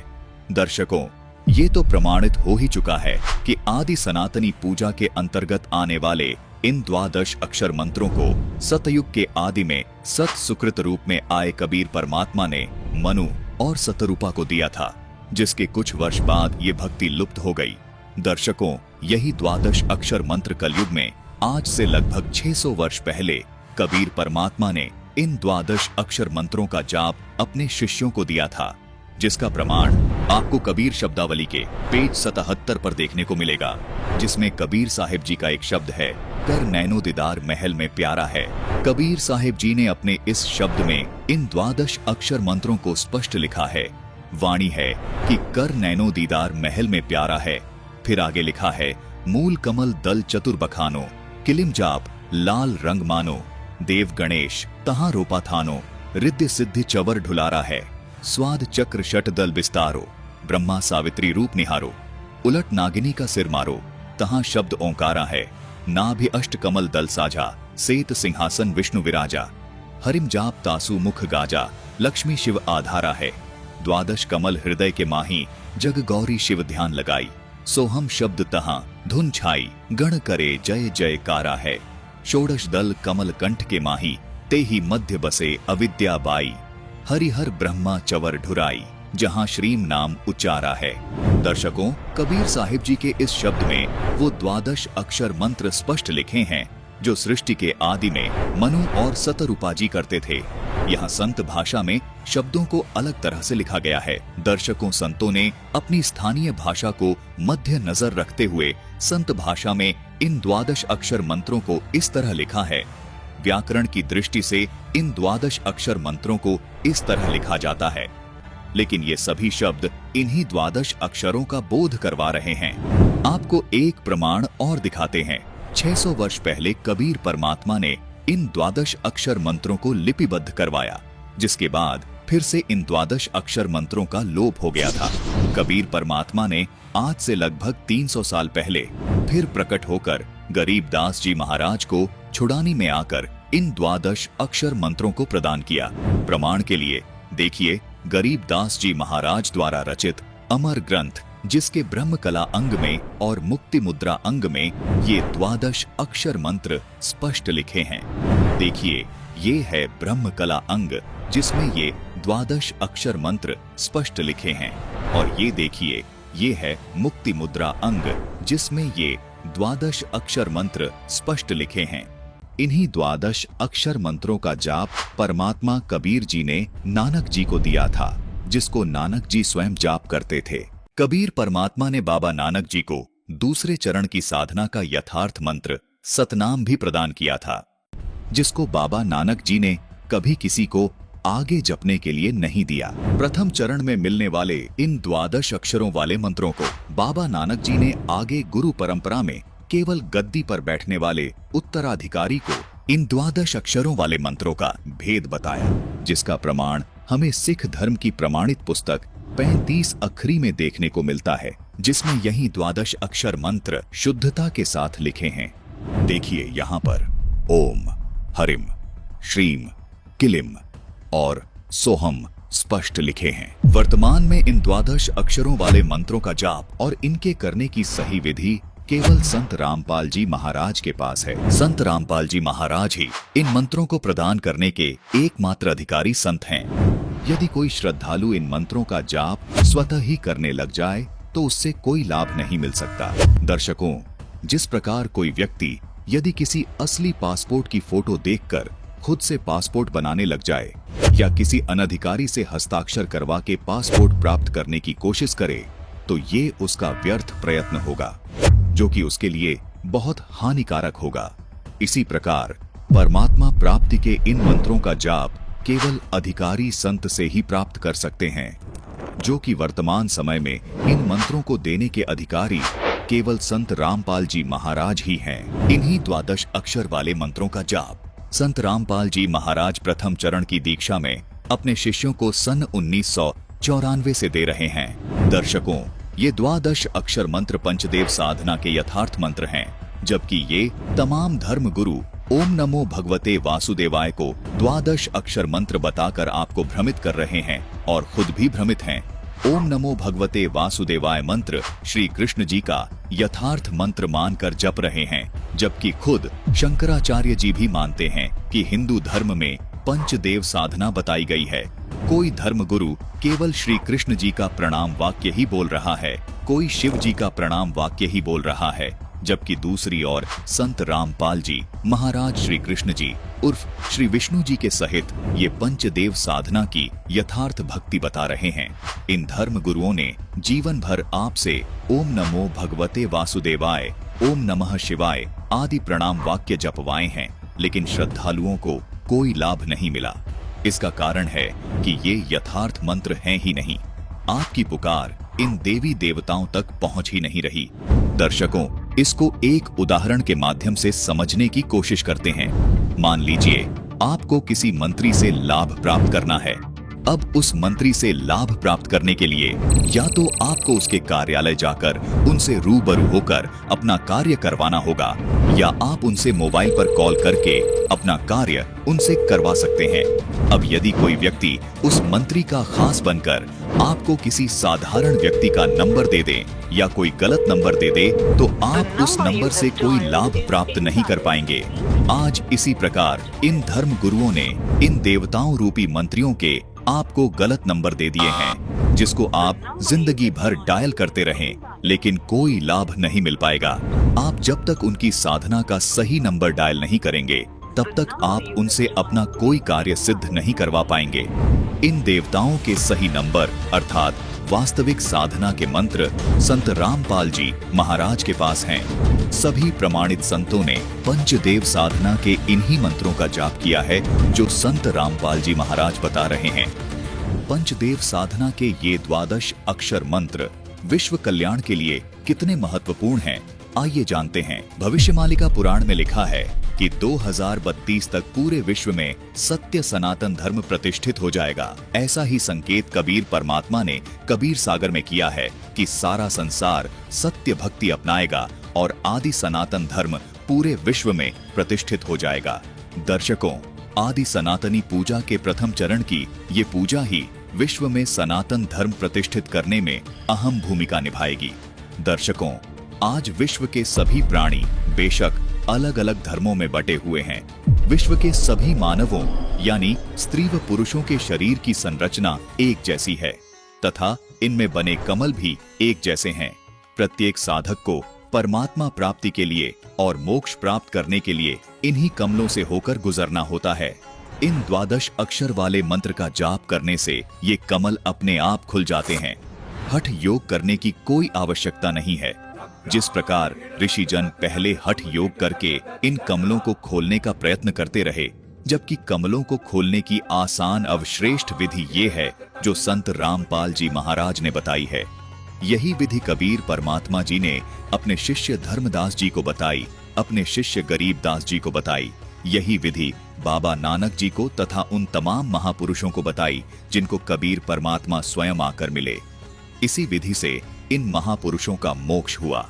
S5: दर्शकों, ये तो प्रमाणित हो ही चुका है कि आदि सनातनी पूजा के अंतर्गत आने वाले इन 12 अक्षर मंत्रों को सतयुग के आदि में सत सुकृत रूप में आए कबीर परमात्मा ने मनु और सतरूपा को दिया था, जिसके कुछ वर्ष बाद ये भक्ति लुप्त हो गई। दर्शकों, यही 12 अक्षर मंत्र कलयुग में आज से लगभग 600 वर्ष पहले कबीर परमात्मा ने इन 12 अक्षर मंत्रों का जाप अपने शिष्यों को दिया था, जिसका प्रमाण आपको कबीर शब्दावली के पेज 77 पर देखने को मिलेगा, जिसमें कबीर साहिब जी का एक शब्द है, कर नैनो दीदार महल में प्यारा है। कबीर साहिब जी ने अपने इस शब्द में इन 12 अक्षर मंत्रों को स्पष्ट लिखा है। वाणी है कि कर नैनो दीदार महल में प्यारा है। फिर आगे लिखा है, मूल कमल दल चतुर बखानो, किलिम जाप लाल रंग मानो, देव गणेश तहां रोपा थानो, रिद्धि सिद्धि चवर ढुलारा है, स्वाद चक्र शट दल विस्तारो, ब्रह्मा सावित्री रूप निहारो, उलट नागिनी का सिर मारो, तहां शब्द ओंकारा है, नाभि अष्ट कमल दल साझा, सेत सिंहासन विष्णु विराजा, हरिम जाप तासु मुख गाजा, लक्ष्मी शिव आधारा है, 12 कमल हृदय के माही, जग गौरी शिव ध्यान लगाई, सोहम शब्द तहां धुन छाई, गण करे जय जयकारा है, षोडश दल कमल कंठ के माही, ते ही मध्य बसे अविद्या बाई, हरिहर ब्रह्मा चवर ढुराई, जहां श्रीम नाम उच्चारा है। दर्शकों, कबीर साहिब जी के इस शब्द में वो 12 अक्षर मंत्र स्पष्ट लिखे हैं जो सृष्टि के आदि में मनु और सतरूपा जी करते थे। यहाँ संत भाषा में शब्दों को अलग तरह से लिखा गया है। दर्शकों, संतों ने अपनी स्थानीय भाषा को मध्य नजर रखते हुए संत भाषा में इन 12 अक्षर मंत्रों को इस तरह लिखा है। व्याकरण की दृष्टि से इन 12 अक्षर मंत्रों को इस तरह लिखा जाता है, लेकिन ये सभी शब्द इन्हीं 12 अक्षरों का बोध करवा रहे हैं। आपको एक प्रमाण और दिखाते हैं। 600 वर्ष पहले कबीर परमात्मा ने इन 12 अक्षर मंत्रों को लिपिबद्ध करवाया, जिसके बाद फिर से इन 12 अक्षर मंत्रों का लोप हो गया था। कबीर परमात्मा ने आज से लगभग 300 साल पहले फिर प्रकट होकर गरीबदास जी महाराज को छुड़ानी में आकर इन 12 अक्षर मंत्रों को प्रदान किया। प्रमाण के लिए देखिए गरीबदास जी महाराज द्वारा रचित अमर ग्रंथ, जिसके ब्रह्म कला अंग में और मुक्ति मुद्रा अंग में ये 12 अक्षर मंत्र स्पष्ट लिखे हैं। देखिए, ये है ब्रह्म कला अंग, जिसमें ये 12 अक्षर मंत्र स्पष्ट लिखे हैं, और ये देखिए, ये है मुक्ति मुद्रा अंग, जिसमें ये 12 अक्षर मंत्र स्पष्ट लिखे हैं। इन्हीं 12 अक्षर मंत्रों का जाप परमात्मा कबीर जी ने नानक जी को दिया था, जिसको नानक जी स्वयं जाप करते थे। कबीर परमात्मा ने बाबा नानक जी को दूसरे चरण की साधना का यथार्थ मंत्र सतनाम भी प्रदान किया था, जिसको बाबा नानक जी ने कभी किसी को आगे जपने के लिए नहीं दिया। प्रथम चरण में मिलने वाले इन 12 अक्षरों वाले मंत्रों को बाबा नानक जी ने आगे गुरु परंपरा में केवल गद्दी पर बैठने वाले उत्तराधिकारी को इन 12 अक्षरों वाले मंत्रों का भेद बताया, जिसका प्रमाण हमें सिख धर्म की प्रमाणित पुस्तक 35 अखरी में देखने को मिलता है, जिसमें यही 12 अक्षर मंत्र शुद्धता के साथ लिखे हैं। देखिए यहाँ पर ओम, हरिम, श्रीम, किलिम और सोहम स्पष्ट लिखे हैं। वर्तमान में इन 12 अक्षरों वाले मंत्रों का जाप और इनके करने की सही विधि केवल संत रामपाल जी महाराज के पास है। संत रामपाल जी महाराज ही इन मंत्रों को प्रदान करने के एकमात्र अधिकारी संत हैं। यदि कोई श्रद्धालु इन मंत्रों का जाप स्वतः ही करने लग जाए तो उससे कोई लाभ नहीं मिल सकता। दर्शकों, जिस प्रकार कोई व्यक्ति यदि किसी असली पासपोर्ट की फोटो देखकर खुद से पासपोर्ट बनाने लग जाए या किसी अनधिकारी से हस्ताक्षर करवा के पासपोर्ट प्राप्त करने की कोशिश करे, तो ये उसका व्यर्थ प्रयत्न होगा, जो कि उसके लिए बहुत हानिकारक होगा। इसी प्रकार परमात्मा प्राप्ति के इन मंत्रों का जाप केवल अधिकारी संत से ही प्राप्त कर सकते हैं, जो कि वर्तमान समय में इन मंत्रों को देने के अधिकारी केवल संत रामपाल जी महाराज ही हैं। इन्हीं द्वादश अक्षर वाले मंत्रों का जाप संत रामपाल जी महाराज प्रथम चरण की दीक्षा में अपने शिष्यों को सन 1994 से दे रहे हैं। दर्शकों, ये द्वादश अक्षर मंत्र पंचदेव साधना के यथार्थ मंत्र हैं, जबकि ये तमाम धर्म गुरु ओम नमो भगवते वासुदेवाय को द्वादश अक्षर मंत्र बताकर आपको भ्रमित कर रहे हैं और खुद भी भ्रमित हैं। ओम नमो भगवते वासुदेवाय मंत्र श्री कृष्ण जी का यथार्थ मंत्र मानकर जप रहे हैं, जबकि खुद शंकराचार्य जी भी मानते हैं कि हिंदू धर्म में पंचदेव साधना बताई गई है। कोई धर्म गुरु केवल श्री कृष्ण जी का प्रणाम वाक्य ही बोल रहा है, कोई शिव जी का प्रणाम वाक्य ही बोल रहा है, जबकि दूसरी ओर संत रामपाल जी महाराज श्री कृष्ण जी उर्फ श्री विष्णु जी के सहित ये पंचदेव साधना की यथार्थ भक्ति बता रहे हैं। इन धर्म गुरुओं ने जीवन भर आपसे ओम नमो भगवते वासुदेवाय, ओम नमः शिवाय आदि प्रणाम वाक्य जपवाए हैं, लेकिन श्रद्धालुओं को कोई लाभ नहीं मिला। इसका कारण है कि ये यथार्थ मंत्र हैं ही नहीं। आपकी पुकार इन देवी देवताओं तक पहुंच ही नहीं रही। दर्शकों, इसको एक उदाहरण के माध्यम से समझने की कोशिश करते हैं। मान लीजिए आपको किसी मंत्री से लाभ प्राप्त करना है। अब उस मंत्री से लाभ प्राप्त करने के लिए या तो आपको उसके कार्यालय जाकर उनसे रूबरू होकर अपना कार्य करवाना होगा, या आप उनसे मोबाइल पर कॉल करके अपना कार्य उनसे करवा सकते हैं। अब यदि कोई व्यक्ति उस मंत्री का खास बनकर आपको किसी साधारण व्यक्ति का नंबर दे दे या कोई गलत नंबर दे दे, तो आप उस नंबर से कोई लाभ प्राप्त नहीं कर पाएंगे। आज इसी प्रकार इन धर्म गुरुओं ने इन देवताओं रूपी मंत्रियों के आपको गलत नंबर दे दिए हैं, जिसको आप जिंदगी भर डायल करते रहें, लेकिन कोई लाभ नहीं मिल पाएगा। आप जब तक उनकी साधना का सही नंबर डायल नहीं करेंगे, तब तक आप उनसे अपना कोई कार्य सिद्ध नहीं करवा पाएंगे। इन देवताओं के सही नंबर अर्थात वास्तविक साधना के मंत्र संत रामपाल जी महाराज के पास हैं। सभी प्रमाणित संतों ने पंचदेव साधना के इन्हीं मंत्रों का जाप किया है जो संत रामपाल जी महाराज बता रहे हैं। पंचदेव साधना के ये द्वादश अक्षर मंत्र विश्व कल्याण के लिए कितने महत्वपूर्ण हैं, आइए जानते हैं। भविष्यमालिका पुराण में लिखा है कि 2032 तक पूरे विश्व में सत्य सनातन धर्म प्रतिष्ठित हो जाएगा। ऐसा ही संकेत कबीर परमात्मा ने कबीर सागर में किया है कि सारा संसार सत्य भक्ति अपनाएगा और आदि सनातन धर्म पूरे विश्व में प्रतिष्ठित हो जाएगा। दर्शकों, आदि सनातनी पूजा के प्रथम चरण की ये पूजा ही विश्व में सनातन धर्म प्रतिष्ठित करने में अहम भूमिका निभाएगी। दर्शकों, आज विश्व के सभी प्राणी बेशक अलग अलग धर्मों में बटे हुए हैं। विश्व के सभी मानवों यानी स्त्री व पुरुषों के शरीर की संरचना एक जैसी है तथा इनमें बने कमल भी एक जैसे हैं। प्रत्येक साधक को परमात्मा प्राप्ति के लिए और मोक्ष प्राप्त करने के लिए इन्हीं कमलों से होकर गुजरना होता है। इन द्वादश अक्षर वाले मंत्र का जाप करने से ये कमल अपने आप खुल जाते हैं। हठ योग करने की कोई आवश्यकता नहीं है। जिस प्रकार ऋषिजन पहले हठ योग करके इन कमलों को खोलने का प्रयत्न करते रहे, जबकि कमलों को खोलने की आसान अवश्रेष्ठ विधि ये है जो संत रामपाल जी महाराज ने बताई है। यही विधि कबीर परमात्मा जी ने अपने शिष्य धर्मदास जी को बताई, अपने शिष्य गरीबदास जी को बताई। यही विधि बाबा नानक जी को तथा उन तमाम महापुरुषों को बताई जिनको कबीर परमात्मा स्वयं आकर मिले। इसी विधि से इन महापुरुषों का मोक्ष हुआ।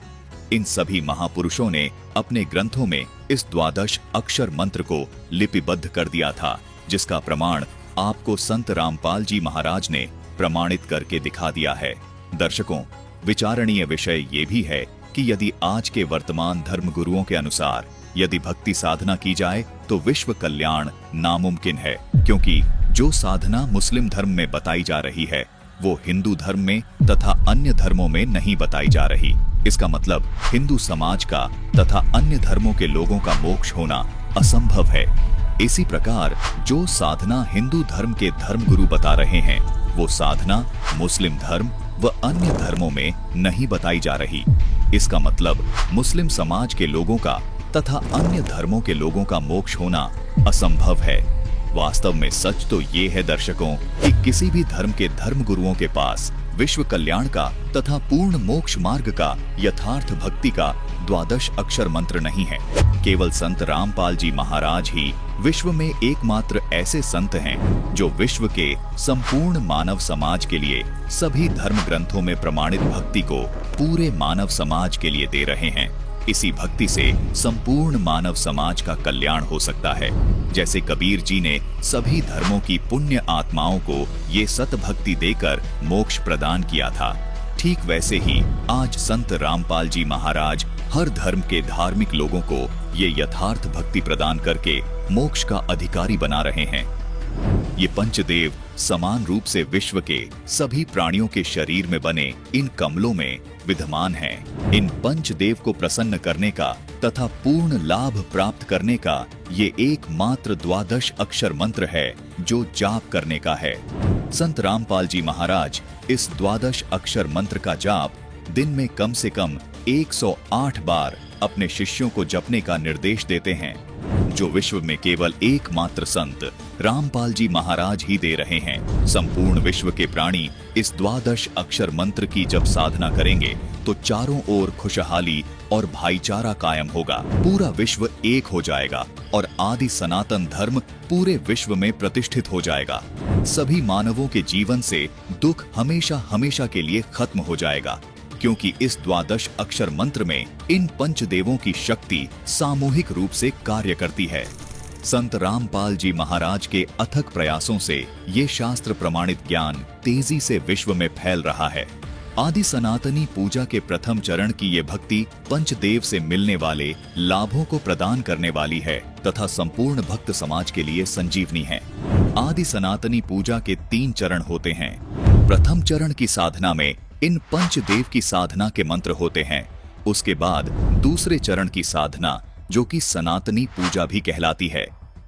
S5: इन सभी महापुरुषों ने अपने ग्रंथों में इस द्वादश अक्षर मंत्र को लिपिबद्ध कर दिया था, जिसका प्रमाण आपको संत रामपाल जी महाराज ने प्रमाणित करके दिखा दिया है। दर्शकों, विचारणीय विषय ये भी है कि यदि आज के वर्तमान धर्म गुरुओं के अनुसार यदि भक्ति साधना की जाए तो विश्व कल्याण नामुमकिन है, क्योंकि जो साधना मुस्लिम धर्म में बताई जा रही है वो हिंदू धर्म में तथा अन्य धर्मों में नहीं बताई जा रही। इसका मतलब हिंदू समाज का तथा अन्य धर्मों के लोगों का मोक्ष होना असंभव है। इसी प्रकार जो साधना हिंदू धर्म के धर्मगुरु बता रहे हैं वो साधना मुस्लिम धर्म व अन्य धर्मों में नहीं बताई जा रही। इसका मतलब मुस्लिम समाज के लोगों का तथा अन्य धर्मों के लोगों का मोक्ष होना असंभव है। वास्तव में सच तो ये है दर्शकों कि किसी भी धर्म के धर्म गुरुओं के पास विश्व कल्याण का तथा पूर्ण मोक्ष मार्ग का यथार्थ भक्ति का द्वादश अक्षर मंत्र नहीं है। केवल संत रामपाल जी महाराज ही विश्व में एकमात्र ऐसे संत हैं जो विश्व के संपूर्ण मानव समाज के लिए सभी धर्म ग्रंथों में प्रमाणित भक्ति को पूरे मानव समाज के लिए दे रहे हैं। इसी भक्ति से संपूर्ण मानव समाज का कल्याण हो सकता है। जैसे कबीर जी ने सभी धर्मों की पुण्य आत्माओं को ये सत भक्ति देकर मोक्ष प्रदान किया था, ठीक वैसे ही आज संत रामपाल जी महाराज हर धर्म के धार्मिक लोगों को ये यथार्थ भक्ति प्रदान करके मोक्ष का अधिकारी बना रहे हैं। ये पंचदेव समान रूप से विश्व के सभी प्राणियों के शरीर में बने इन कमलों में विद्यमान हैं। इन पंचदेव को प्रसन्न करने का तथा पूर्ण लाभ प्राप्त करने का ये एकमात्र द्वादश अक्षर मंत्र है जो जाप करने का है। संत रामपाल जी महाराज इस द्वादश अक्षर मंत्र का जाप दिन में कम से कम 108 बार अपने शिष्यों को जपने का निर्देश देते हैं, जो विश्व में केवल एकमात्र संत रामपाल जी महाराज ही दे रहे हैं। संपूर्ण विश्व के प्राणी इस द्वादश अक्षर मंत्र की जब साधना करेंगे तो चारों ओर खुशहाली और भाईचारा कायम होगा। पूरा विश्व एक हो जाएगा और आदि सनातन धर्म पूरे विश्व में प्रतिष्ठित हो जाएगा। सभी मानवों के जीवन से दुख हमेशा हमेशा के लिए खत्म हो जाएगा, क्योंकि इस द्वादश अक्षर मंत्र में इन पंचदेवों की शक्ति सामूहिक रूप से कार्य करती है। संत रामपाल जी महाराज के अथक प्रयासों से ये शास्त्र प्रमाणित ज्ञान तेजी से विश्व में फैल रहा है। आदि सनातनी पूजा के प्रथम चरण की ये भक्ति पंचदेव से मिलने वाले लाभों को प्रदान करने वाली है तथा संपूर्ण भक्त समाज के लिए संजीवनी है। आदि सनातनी पूजा के 3 चरण होते हैं। प्रथम चरण की साधना में इन पंचदेव की साधना के मंत्र होते हैं। उसके बाद दूसरे चरण की साधना जो कि सनातनी पूजा भी कहलाती है,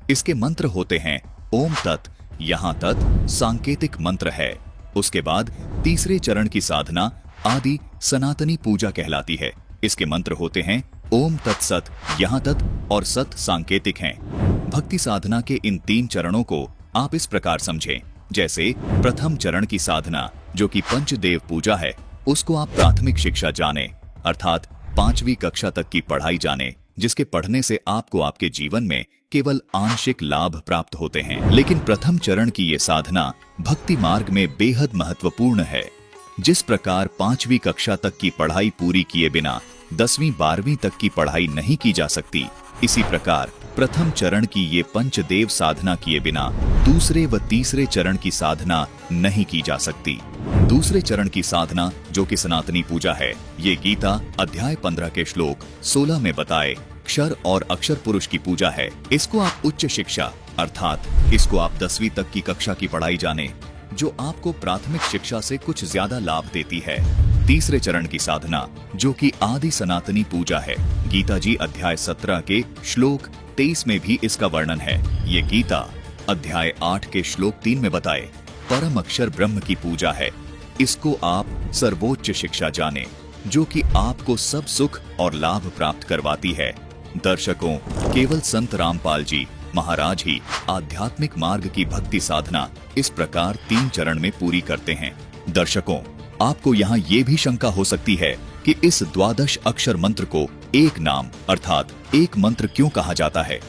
S5: इसके मंत्र होते हैं ओम तत्, यहाँ तत् सांकेतिक मंत्र है। उसके बाद तीसरे चरण की साधना आदि सनातनी पूजा कहलाती है। इसके मंत्र होते हैं ओम तत्सत, यहाँ तत् और सत सांकेतिक हैं। भक्ति साधना के इन 3 चरणों को आप इस प्रकार समझें, जैसे प्रथम चरण की साधना जो कि पंचदेव पूजा है, उसको आप प्राथमिक शिक्षा जाने अर्थात 5वीं कक्षा तक की पढ़ाई जाने, जिसके पढ़ने से आपको आपके जीवन में केवल आंशिक लाभ प्राप्त होते हैं। लेकिन प्रथम चरण की ये साधना भक्ति मार्ग में बेहद महत्वपूर्ण है। जिस प्रकार 5वीं कक्षा तक की पढ़ाई पूरी किए बिना 10वीं 12वीं तक की पढ़ाई नहीं की जा सकती, इसी प्रकार प्रथम चरण की ये पंचदेव साधना किए बिना दूसरे व तीसरे चरण की साधना नहीं की जा सकती। दूसरे चरण की साधना जो कि सनातनी पूजा है, ये गीता अध्याय 15 के श्लोक 16 में बताए क्षर और अक्षर पुरुष की पूजा है। इसको आप उच्च शिक्षा अर्थात इसको आप 10वीं तक की कक्षा की पढ़ाई जाने, जो आपको प्राथमिक शिक्षा से कुछ ज्यादा लाभ देती है। तीसरे चरण की साधना जो कि आदि सनातनी पूजा है, गीता जी अध्याय 17 के श्लोक 23 में भी इसका वर्णन है। ये गीता अध्याय 8 के श्लोक 3 में बताए परम अक्षर ब्रह्म की पूजा है। इसको आप सर्वोच्च शिक्षा जाने, जो कि आपको सब सुख और लाभ प्राप्त करवाती है। दर्शकों, केवल संत रामपाल जी महाराज ही आध्यात्मिक मार्ग की भक्ति साधना इस प्रकार 3 चरण में पूरी करते हैं। दर्शकों, आपको यहाँ ये भी शंका हो सकती है कि इस द्वादश अक्षर मंत्र को एक नाम अर्थात एक मंत्र क्यों कहा जाता है,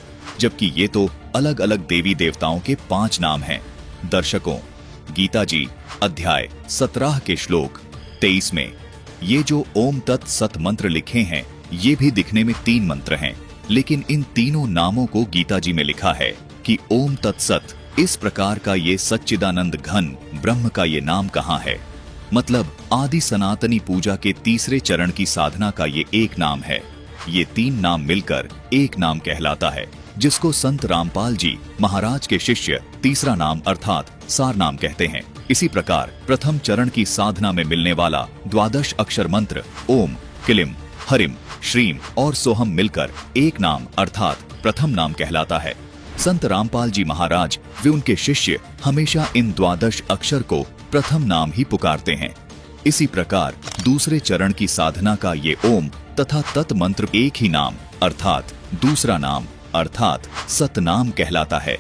S5: जबकि ये तो अलग अलग देवी देवताओं के 5 नाम हैं। दर्शकों, गीता जी अध्याय 17 के श्लोक 23 में ये जो ओम तत् सत मंत्र लिखे हैं, ये भी दिखने में 3 मंत्र हैं, लेकिन इन तीनों नामों को गीता जी में लिखा है कि ओम तत्सत। इस प्रकार का ये सच्चिदानंद घन ब्रह्म का ये नाम कहाँ है? मतलब आदि सनातनी पूजा के तीसरे चरण की साधना का ये एक नाम है। ये 3 नाम मिलकर एक नाम कहलाता है, जिसको संत रामपाल जी महाराज के शिष्य तीसरा नाम अर्थात सार नाम कहते हैं। इसी प्रकार प्रथम चरण की साधना में मिलने वाला द्वादश अक्षर मंत्र ओम, किलिम, हरिम, श्रीम और सोहम मिलकर एक नाम अर्थात प्रथम नाम कहलाता है। संत रामपाल जी महाराज वे उनके शिष्य हमेशा इन द्वादश अक्षर को प्रथम नाम ही पुकारते हैं। इसी प्रकार दूसरे चरण की साधना का ये ओम तथा तत् मंत्र एक ही नाम अर्थात दूसरा नाम अर्थात सतनाम कहलाता है।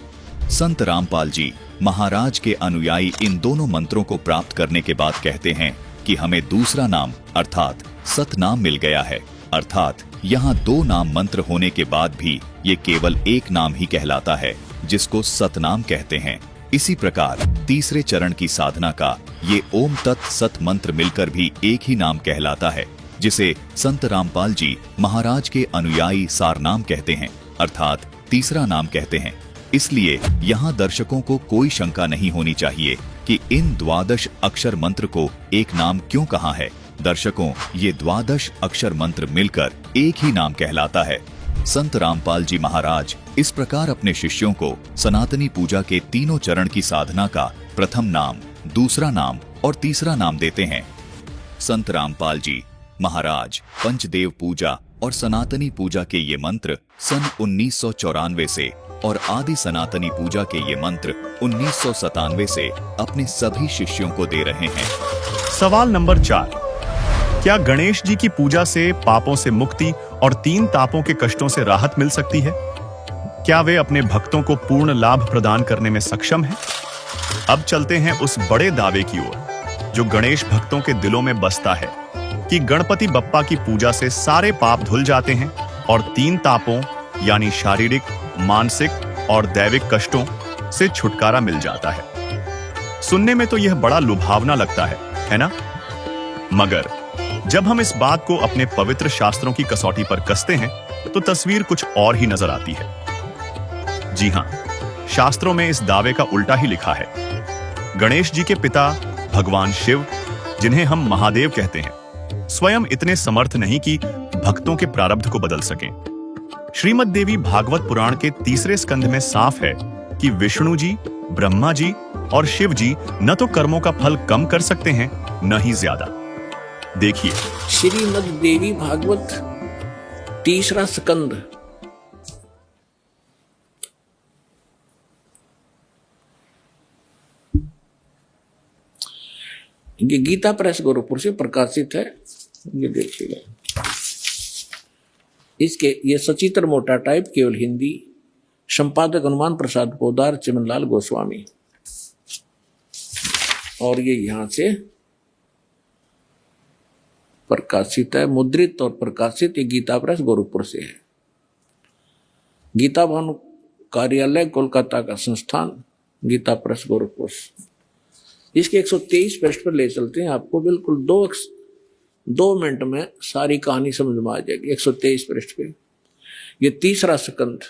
S5: संत रामपाल जी महाराज के अनुयायी इन दोनों मंत्रों को प्राप्त करने के बाद कहते हैं कि हमें दूसरा नाम अर्थात सतनाम मिल गया है। अर्थात यहाँ दो नाम मंत्र होने के बाद भी ये केवल एक नाम ही कहलाता है, जिसको सतनाम कहते हैं। इसी प्रकार तीसरे चरण की साधना का ये ओम तत् सत मंत्र मिलकर भी एक ही नाम कहलाता है, जिसे संत रामपाल जी महाराज के अनुयायी सारनाम कहते हैं, अर्थात तीसरा नाम कहते हैं। इसलिए यहाँ दर्शकों को कोई शंका नहीं होनी चाहिए कि इन द्वादश अक्षर मंत्र को एक नाम क्यों कहा है। दर्शकों, ये द्वादश अक्षर मंत्र मिलकर एक ही नाम कहलाता है। संत रामपाल जी महाराज इस प्रकार अपने शिष्यों को सनातनी पूजा के तीनों चरण की साधना का प्रथम नाम, दूसरा नाम और तीसरा नाम देते हैं। संत रामपाल जी महाराज पंचदेव पूजा और सनातनी पूजा के ये मंत्र सन 1994 से और आदि सनातनी पूजा के ये मंत्र 1997 से अपने सभी शिष्यों को दे रहे हैं।
S4: सवाल नंबर 4, क्या गणेश जी की पूजा से पापों से मुक्ति और 3 तापों के कष्टों से राहत मिल सकती है? क्या वे अपने भक्तों को पूर्ण लाभ प्रदान करने में सक्षम हैं? अब चलते हैं उस बड़े दावे की ओर जो गणेश भक्तों के दिलों में बसता है कि गणपति बप्पा की पूजा से सारे पाप धुल जाते हैं और 3 तापों यानी शारीरिक, मानसिक और दैविक कष्टों से छुटकारा मिल जाता है। सुनने में तो यह बड़ा लुभावना लगता है ना? मगर जब हम इस बात को अपने पवित्र शास्त्रों की कसौटी पर कसते हैं तो तस्वीर कुछ और ही नजर आती है। जी हां, शास्त्रों में इस दावे का उल्टा ही लिखा है। गणेश जी के पिता भगवान शिव, जिन्हें हम महादेव कहते हैं, स्वयं इतने समर्थ नहीं कि भक्तों के प्रारब्ध को बदल सकें। श्रीमद् देवी भागवत पुराण के 3 स्कंध में साफ है कि विष्णु जी, ब्रह्मा जी और शिव जी न तो कर्मों का फल कम कर सकते हैं, न ही ज्यादा। देखिए
S1: श्रीमद् देवी भागवत 3 स्कंद ये गीता प्रेस गोरखपुर से प्रकाशित है। ये देखिएगा, इसके ये सचित्र मोटा टाइप, केवल हिंदी, संपादक हनुमान प्रसाद पोदार, चिमनलाल गोस्वामी। और ये यहां से प्रकाशित है, मुद्रित और प्रकाशित। ये गीता प्रेस गोरखपुर से है। गीता भवन कार्यालय कोलकाता का संस्थान, गीता प्रेस गोरखपुर। इसके 123 पृष्ठ पर ले चलते हैं आपको। बिल्कुल 2 मिनट में सारी कहानी समझ में आ जाएगी। 123 पृष्ठ पे ये 3 स्कंद।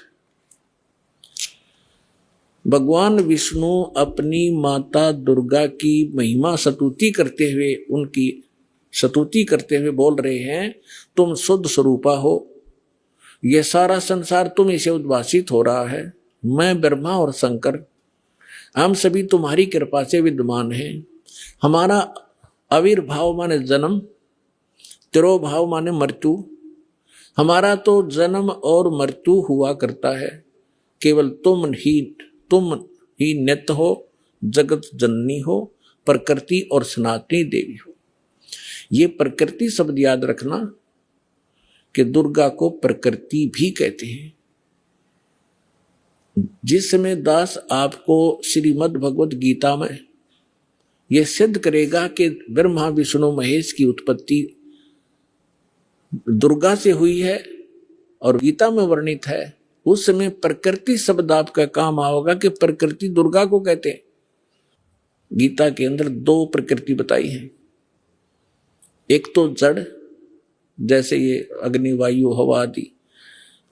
S1: भगवान विष्णु अपनी माता दुर्गा की महिमा स्तुति करते हुए, उनकी स्तुति करते हुए बोल रहे हैं, तुम शुद्ध स्वरूपा हो, यह सारा संसार तुम से उद्भासित हो रहा है। मैं ब्रह्मा और शंकर, हम सभी तुम्हारी कृपा से विद्यमान हैं। हमारा आविर्भाव माने जन्म, तिरोभाव माने मृत्यु। हमारा तो जन्म और मृत्यु हुआ करता है, केवल तुम ही नित्य हो, जगत जननी हो, प्रकृति और सनातनी देवी हो। ये प्रकृति शब्द याद रखना कि दुर्गा को प्रकृति भी कहते हैं। जिस समय दास आपको श्रीमद् भगवत गीता में यह सिद्ध करेगा कि ब्रह्मा विष्णु महेश की उत्पत्ति दुर्गा से हुई है और गीता में वर्णित है, उस समय प्रकृति शब्द आपका काम आओगा कि प्रकृति दुर्गा को कहते हैं। गीता के अंदर 2 प्रकृति बताई है। एक तो जड़, जैसे ये अग्नि वायु हवा आदि,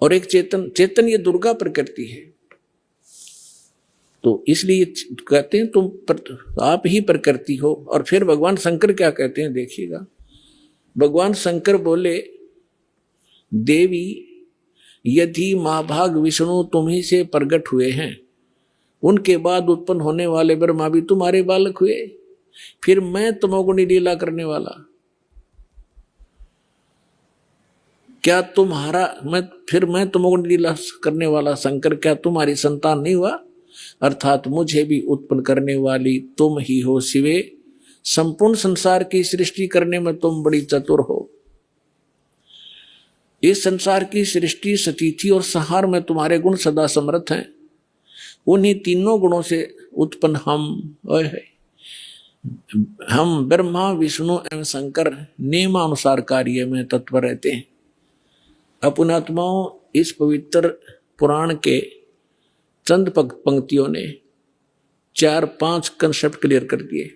S1: और एक चेतन। चेतन ये दुर्गा प्रकृति है। तो इसलिए कहते हैं आप ही प्रकृति हो। और फिर भगवान शंकर क्या कहते हैं देखिएगा। भगवान शंकर बोले, देवी यदि महाभाग विष्णु तुम्ही से प्रकट हुए हैं, उनके बाद उत्पन्न होने वाले ब्रह्मा भी तुम्हारे बालक हुए, फिर मैं तमोगुणी लीला करने वाला, क्या मैं तमोगुणी लीला करने वाला शंकर क्या तुम्हारी संतान नहीं हुआ? अर्थात मुझे भी उत्पन्न करने वाली तुम ही हो शिवे। संपूर्ण संसार की सृष्टि करने में तुम बड़ी चतुर हो। इस संसार की सृष्टि, स्थिति और संहार में तुम्हारे गुण सदा समर्थ हैं। उन्हीं तीनों गुणों से उत्पन्न हम ब्रह्मा विष्णु एवं शंकर नियमानुसार कार्य में तत्पर रहते हैं। अपने आत्माओं इस पवित्र पुराण के चंद पंक्तियों ने 4-5 कंसेप्ट क्लियर कर दिए।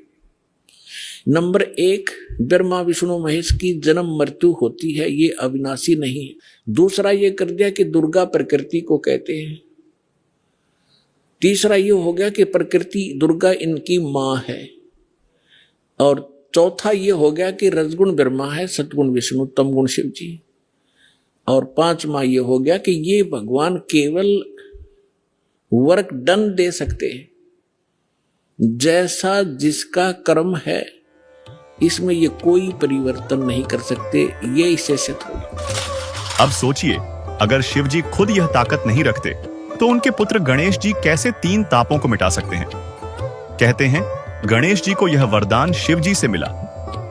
S1: नंबर 1, ब्रह्मा विष्णु महेश की जन्म मृत्यु होती है, ये अविनाशी नहीं है। दूसरा ये कर दिया कि दुर्गा प्रकृति को कहते हैं। तीसरा ये हो गया कि प्रकृति दुर्गा इनकी मां है। और चौथा ये हो गया कि रजगुण ब्रह्मा है, सतगुण विष्णु, तमगुण शिव जी। और 5वां ये हो गया कि ये भगवान केवल वर्क डन दे सकते हैं, जैसा जिसका कर्म है इसमें ये कोई परिवर्तन नहीं कर सकते। ये इससे सिद्ध होगा।
S4: अब सोचिए, अगर शिव जी खुद यह ताकत नहीं रखते तो उनके पुत्र गणेश जी कैसे 3 तापों को मिटा सकते हैं। कहते हैं गणेश जी को यह वरदान शिव जी से मिला,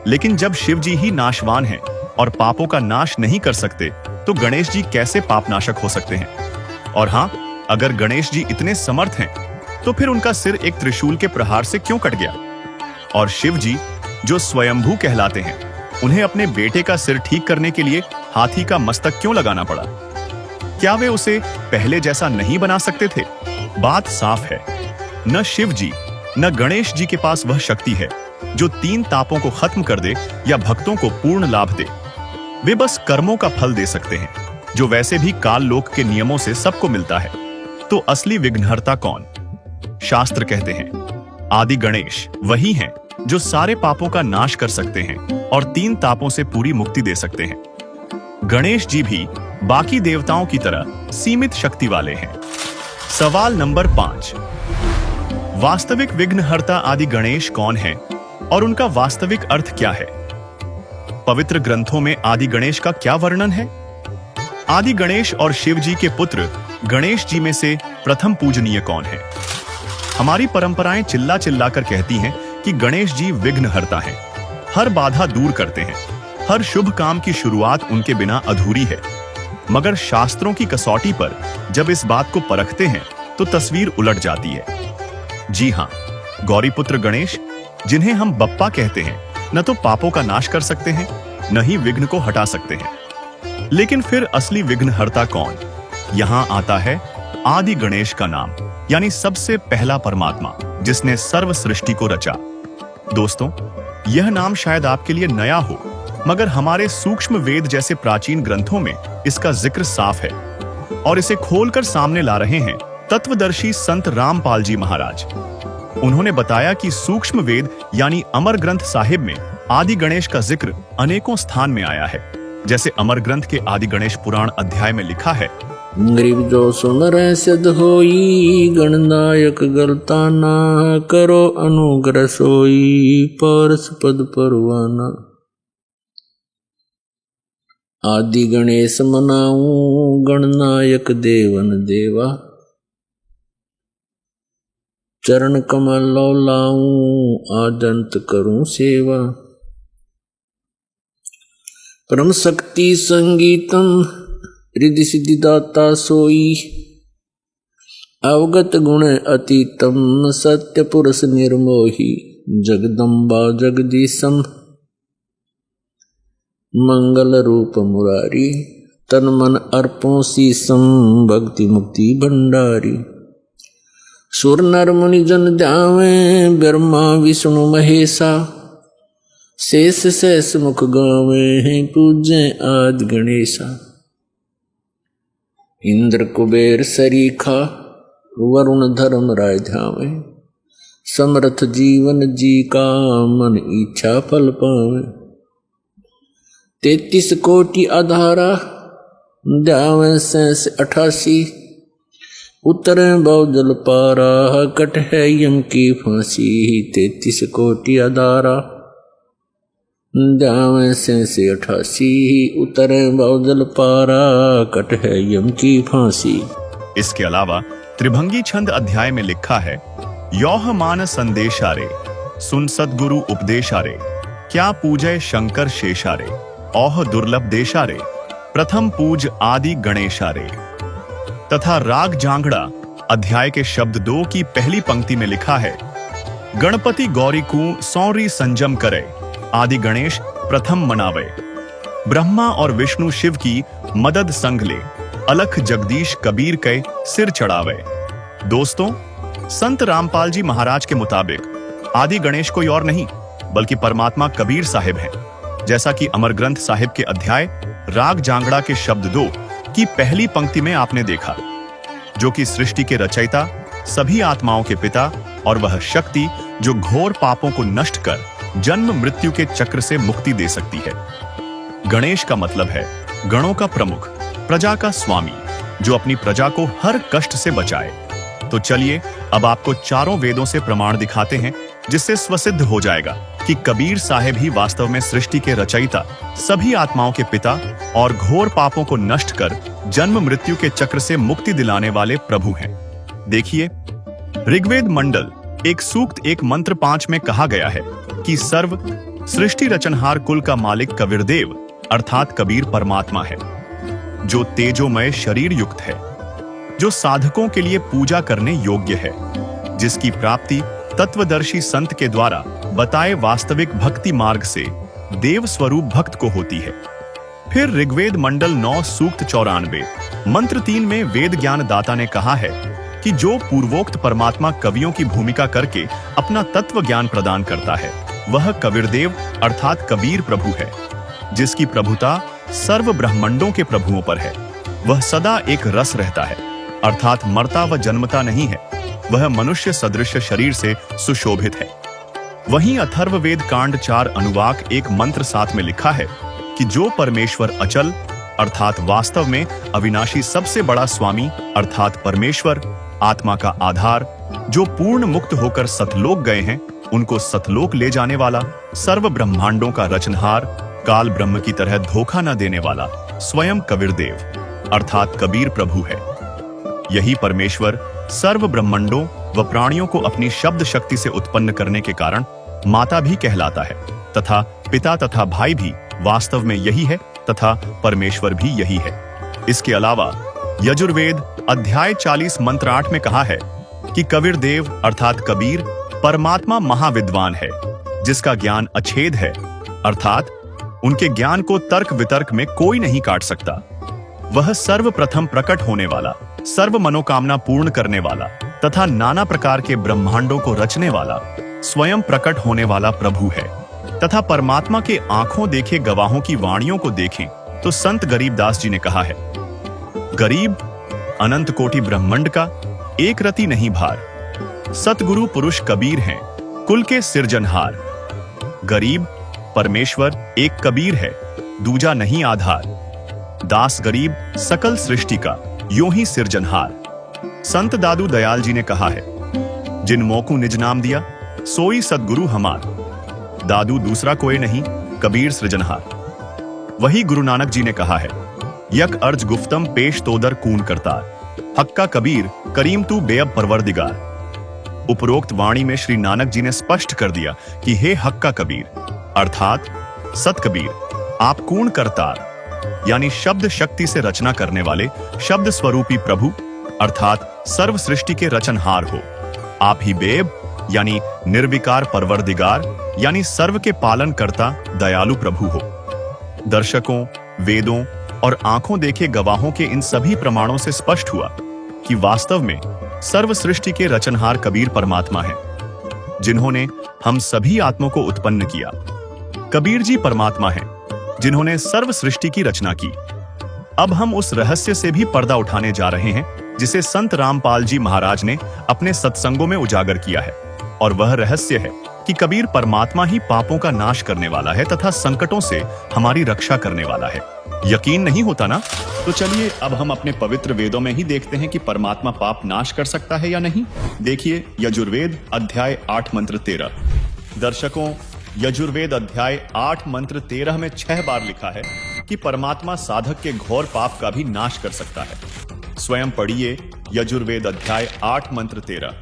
S4: लेकिन जब शिव जी ही नाशवान हैं और पापों का नाश नहीं कर सकते तो गणेश जी कैसे पापनाशक हो सकते हैं। और हां, अगर गणेश जी इतने समर्थ हैं तो फिर उनका सिर एक त्रिशूल के प्रहार से क्यों कट गया। और शिव जी जो स्वयंभू कहलाते हैं, उन्हें अपने बेटे का सिर ठीक करने के लिए हाथी का मस्तक क्यों लगाना पड़ा। क्या वे उसे पहले जैसा नहीं बना सकते थे। बात साफ है, न शिव जी न गणेश जी के पास वह शक्ति है जो 3 तापों को खत्म कर दे या भक्तों को पूर्ण लाभ दे। वे बस कर्मों का फल दे सकते हैं, जो वैसे भी काल लोक के नियमों से सबको मिलता है। तो असली विघ्नहर्ता कौन। शास्त्र कहते हैं आदि गणेश वही हैं जो सारे पापों का नाश कर सकते हैं और 3 तापों से पूरी मुक्ति दे सकते हैं। गणेश जी भी बाकी देवताओं की तरह सीमित शक्ति वाले हैं। सवाल नंबर 5, वास्तविक विघ्नहर्ता आदि गणेश कौन है और उनका वास्तविक अर्थ क्या है। पवित्र ग्रंथों में आदि गणेश का क्या वर्णन है। आदि गणेश और शिव जी के पुत्र गणेश जी में से प्रथम पूजनीय कौन है। हमारी परंपराएं चिल्ला चिल्ला कर कहती हैं कि गणेश जी विघ्नहर्ता हैं, हर बाधा दूर करते हैं, हर शुभ काम की शुरुआत उनके बिना अधूरी है। मगर शास्त्रों की कसौटी पर जब इस बात को परखते हैं तो तस्वीर उलट जाती है। जी हां, गौरीपुत्र गणेश, जिन्हें हम बप्पा कहते हैं, न तो पापों का नाश कर सकते हैं, न ही विघ्न को हटा सकते हैं। लेकिन फिर असली विघ्नहर्ता कौन। यहां आता है आदि गणेश का नाम, यानी सबसे पहला परमात्मा जिसने सर्व सृष्टि को रचा। दोस्तों, यह नाम शायद आपके लिए नया हो, मगर हमारे सूक्ष्म वेद जैसे प्राचीन ग्रंथों में इसका जिक्र साफ है और इसे खोलकर सामने ला रहे हैं तत्वदर्शी संत रामपाल जी महाराज। उन्होंने बताया कि सूक्ष्म वेद यानी अमर ग्रंथ साहिब में आदि गणेश का जिक्र अनेकों स्थान में आया है। जैसे अमर ग्रंथ के आदि गणेश पुराण अध्याय में लिखा है,
S1: गरीब जो सुन रहे सिद्ध होई, गणनायक गलता ना करो अनुग्रह सोई, पारस पद परवाना। आदि गणेश मनाऊं, गणनायक देवन देवा, चरण कमल लाऊं, आदंत करूं सेवा। परम शक्ति संगीतम, रिद्धि सिद्धि दाता सोई, अवगत गुण अतीतम, सत्य पुरुष निर्मोही, जगदम्बा जगदीशम, मंगल रूप मुरारी, तन मन अर्पों शीसम, भक्ति मुक्ति भंडारी। सुर नर मुनि जन ध्यावे, ब्रह्मा विष्णु महेशा, शेष शेष मुख गावे, पूजे आदि गणेशा। इंद्र कुबेर सरीखा, वरुण धर्म राय ध्यावे, समर्थ जीवन जी का, मन इच्छा फल पावे। 33 कोटि आधारा, ध्यावे 88, उतरे बहुजल पारा, कट है यम की फांसी। 33 कोटि आधारा, ध्यावे 88, उतरे बहुजल पारा, कट है यम की फांसी।
S4: इसके अलावा त्रिभंगी छंद अध्याय में लिखा है, यौह मान संदेशारे, सुन सद्गुरु उपदेशारे, क्या पूजय शंकर शेषारे, औह दुर्लभ देशारे, प्रथम पूज आदि गणेशारे। तथा राग जांगड़ा अध्याय के शब्द 2 की पहली पंक्ति में लिखा है, गणपति गौरी को सौरी संजम करे, आदि गणेश प्रथम मनावे। ब्रह्मा और विष्णु शिव की मदद संग ले, अलख जगदीश कबीर के सिर चढ़ावे। दोस्तों, संत रामपाल जी महाराज के मुताबिक आदि गणेश कोई और नहीं बल्कि परमात्मा कबीर साहिब हैं। जैसा कि अमर ग्रंथ साहिब के अध्याय राग जांगड़ा के शब्द 2 की पहली पंक्ति में आपने देखा, जो कि सृष्टि के रचयिता, सभी आत्माओं के पिता और वह शक्ति जो घोर पापों को नष्ट कर जन्म मृत्यु के चक्र से मुक्ति दे सकती है। गणेश का मतलब है गणों का प्रमुख, प्रजा का स्वामी, जो अपनी प्रजा को हर कष्ट से बचाए। तो चलिए अब आपको चारों वेदों से प्रमाण दिखाते हैं, जिससे स्वसिद्ध हो जाएगा कि कबीर साहिब ही वास्तव में सृष्टि के रचयिता, सभी आत्माओं के पिता और घोर पापों को नष्ट कर जन्म मृत्यु के चक्र से मुक्ति दिलाने वाले प्रभु हैं। देखिए, ऋग्वेद मंडल 1 सूक्त 1 मंत्र 5 में कहा गया है कि सर्व सृष्टि रचनहार कुल का मालिक कबीरदेव अर्थात कबीर परमात्मा है, जो तेजोमय शरीर युक्त है, जो साधकों के लिए पूजा करने योग्य है, जिसकी प्राप्ति तत्वदर्शी संत के द्वारा बताए वास्तविक भक्ति मार्ग से देव स्वरूप भक्त को होती है। फिर ऋग्वेद मंडल 9 सूक्त 94 मंत्र 3 में वेद ज्ञान दाता ने कहा है कि जो पूर्वोक्त परमात्मा कवियों की भूमिका करके अपना तत्व ज्ञान प्रदान करता है, वह कबीरदेव अर्थात कबीर प्रभु है, जिसकी प्रभुता सर्व ब्रह्मांडों के प्रभुओं पर है। वह सदा एक रस रहता है, अर्थात मरता व जन्मता नहीं है। वह मनुष्य सदृश शरीर से सुशोभित है। वहीं अथर्ववेद कांड 4 अनुवाक 1 मंत्र 7 में लिखा है कि जो परमेश्वर अचल अर्थात वास्तव में अविनाशी सबसे बड़ा स्वामी अर्थात परमेश्वर, आत्मा का आधार, जो पूर्ण मुक्त होकर सतलोक गए हैं, उनको सतलोक ले जाने वाला, सर्व ब्रह्मांडों का रचनहार, काल ब्रह्म की तरह धोखा न देने वाला स्वयं कबीरदेव अर्थात कबीर प्रभु है। यही परमेश्वर सर्व ब्रह्मांडों व प्राणियों को अपनी शब्द शक्ति से उत्पन्न करने के कारण माता भी कहलाता है, तथा पिता तथा भाई भी वास्तव में यही है तथा परमेश्वर भी यही है। इसके अलावा यजुर्वेद अध्याय 40 मंत्र 8 में कहा है कि कबीरदेव अर्थात कबीर परमात्मा महाविद्वान है, जिसका ज्ञान अछेद है, अर्थात उनके ज्ञान को तर्क वितर्क में कोई नहीं काट सकता। वह सर्वप्रथम प्रकट होने वाला, सर्व मनोकामना पूर्ण करने वाला तथा नाना प्रकार के ब्रह्मांडों को रचने वाला, स्वयं प्रकट होने वाला प्रभु है। तथा परमात्मा के आंखों देखे गवाहों की वाणियों को देखें तो संत गरीबदास जी ने कहा है, गरीब अनंत कोटि ब्रह्मांड का एक रति नहीं भार, सतगुरु पुरुष कबीर हैं कुल के सिरजनहार। गरीब परमेश्वर एक कबीर है, दूजा नहीं आधार, दास गरीब सकल सृष्टि का यूं ही सिरजनहार। संत दादू दयाल जी ने कहा है, जिन मोकू निज नाम दिया सोई सदगुरु हमार, दादू दूसरा कोई नहीं कबीर सृजनहार। वही गुरु नानक जी ने कहा है, यक अर्ज गुफ्तम पेश तोदर कून करतार, हक्का कबीर करीम तू बेअब परवरदिगार। उपरोक्त वाणी में श्री नानक जी ने स्पष्ट कर दिया कि हे हक्का कबीर अर्थात सत कबीर, आप कूण करतार यानी शब्द शक्ति से रचना करने वाले शब्द स्वरूपी प्रभु अर्थात सर्व सृष्टि के रचनहार हो। आप ही बेब यानी निर्विकार परवरदिगार यानी सर्व के पालन करता दयालु प्रभु हो। दर्शकों, वेदों और आंखों देखे गवाहों के इन सभी प्रमाणों से स्पष्ट हुआ कि वास्तव में सर्व सृष्टि के रचनहार कबीर परमात्मा है, जिन्होंने हम सभी आत्माओं को उत्पन्न किया। कबीर जी परमात्मा हैं, जिन्होंने सर्व सृष्टि की रचना की। अब हम उस रहस्य से भी पर्दा उठाने जा रहे हैं जिसे संत रामपाल जी महाराज ने अपने सत्संगों में उजागर किया है, और वह रहस्य है कि कबीर परमात्मा ही पापों का नाश करने वाला है तथा संकटों से हमारी रक्षा करने वाला है। यकीन नहीं होता ना? तो चलिए अब हम अपने पवित्र वेदों में ही देखते हैं कि परमात्मा पाप नाश कर सकता है या नहीं। देखिए यजुर्वेद अध्याय 8 मंत्र 13। दर्शकों, यजुर्वेद अध्याय 8 मंत्र 13 में 6 बार लिखा है कि परमात्मा साधक के घोर पाप का भी नाश कर सकता है। स्वयं पढ़िए यजुर्वेद अध्याय 8 मंत्र 13,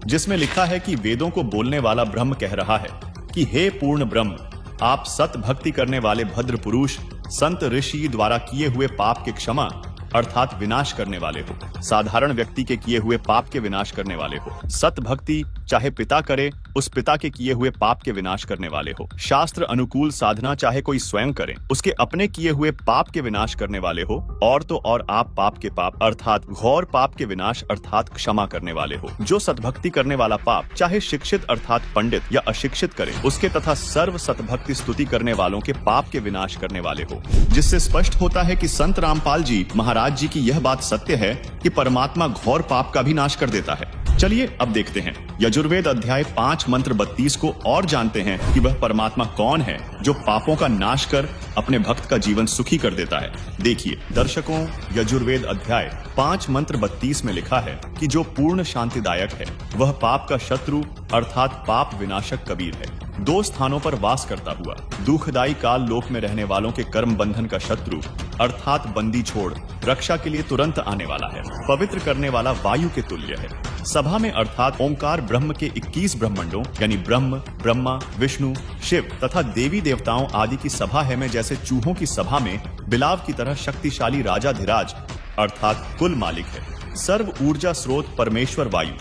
S4: जिसमें लिखा है कि वेदों को बोलने वाला ब्रह्म कह रहा है कि हे पूर्ण ब्रह्म, आप सत भक्ति करने वाले भद्र पुरुष संत ऋषि द्वारा किए हुए पाप की क्षमा अर्थात विनाश करने वाले हो, साधारण व्यक्ति के किए हुए पाप के विनाश करने वाले हो। सत भक्ति चाहे पिता करे, उस पिता के किए हुए पाप के विनाश करने वाले हो। शास्त्र अनुकूल साधना चाहे कोई स्वयं करे, उसके अपने किए हुए पाप के विनाश करने वाले हो। और तो और आप पाप के पाप अर्थात घोर पाप के विनाश अर्थात क्षमा करने वाले हो। जो सतभक्ति करने वाला पाप चाहे शिक्षित अर्थात पंडित या अशिक्षित करे, उसके तथा सर्व सतभक्ति स्तुति करने वालों के पाप के विनाश करने वाले हो। जिससे स्पष्ट होता है कि संत रामपाल जी महाराज जी की यह बात सत्य है कि परमात्मा घोर पाप का भी नाश कर देता है। चलिए अब देखते हैं यजुर्वेद अध्याय 5 मंत्र 32 को और जानते हैं कि वह परमात्मा कौन है जो पापों का नाश कर अपने भक्त का जीवन सुखी कर देता है। देखिए दर्शकों, यजुर्वेद अध्याय 5 मंत्र 32 में लिखा है कि जो पूर्ण शांतिदायक है वह पाप का शत्रु अर्थात पाप विनाशक कबीर है। 2 स्थानों पर वास करता हुआ दुखदायी काल लोक में रहने वालों के कर्म बंधन का शत्रु अर्थात बंदी छोड़ रक्षा के लिए तुरंत आने वाला है। पवित्र करने वाला वायु के तुल्य है। सभा में अर्थात ओंकार ब्रह्म के 21 ब्रह्मंडों यानी ब्रह्म, ब्रह्मा, विष्णु, शिव तथा देवी देवताओं आदि की सभा है में जैसे चूहों की सभा में बिलाव की तरह शक्तिशाली राजाधिराज अर्थात कुल मालिक है। सर्व ऊर्जा स्रोत परमेश्वर वायु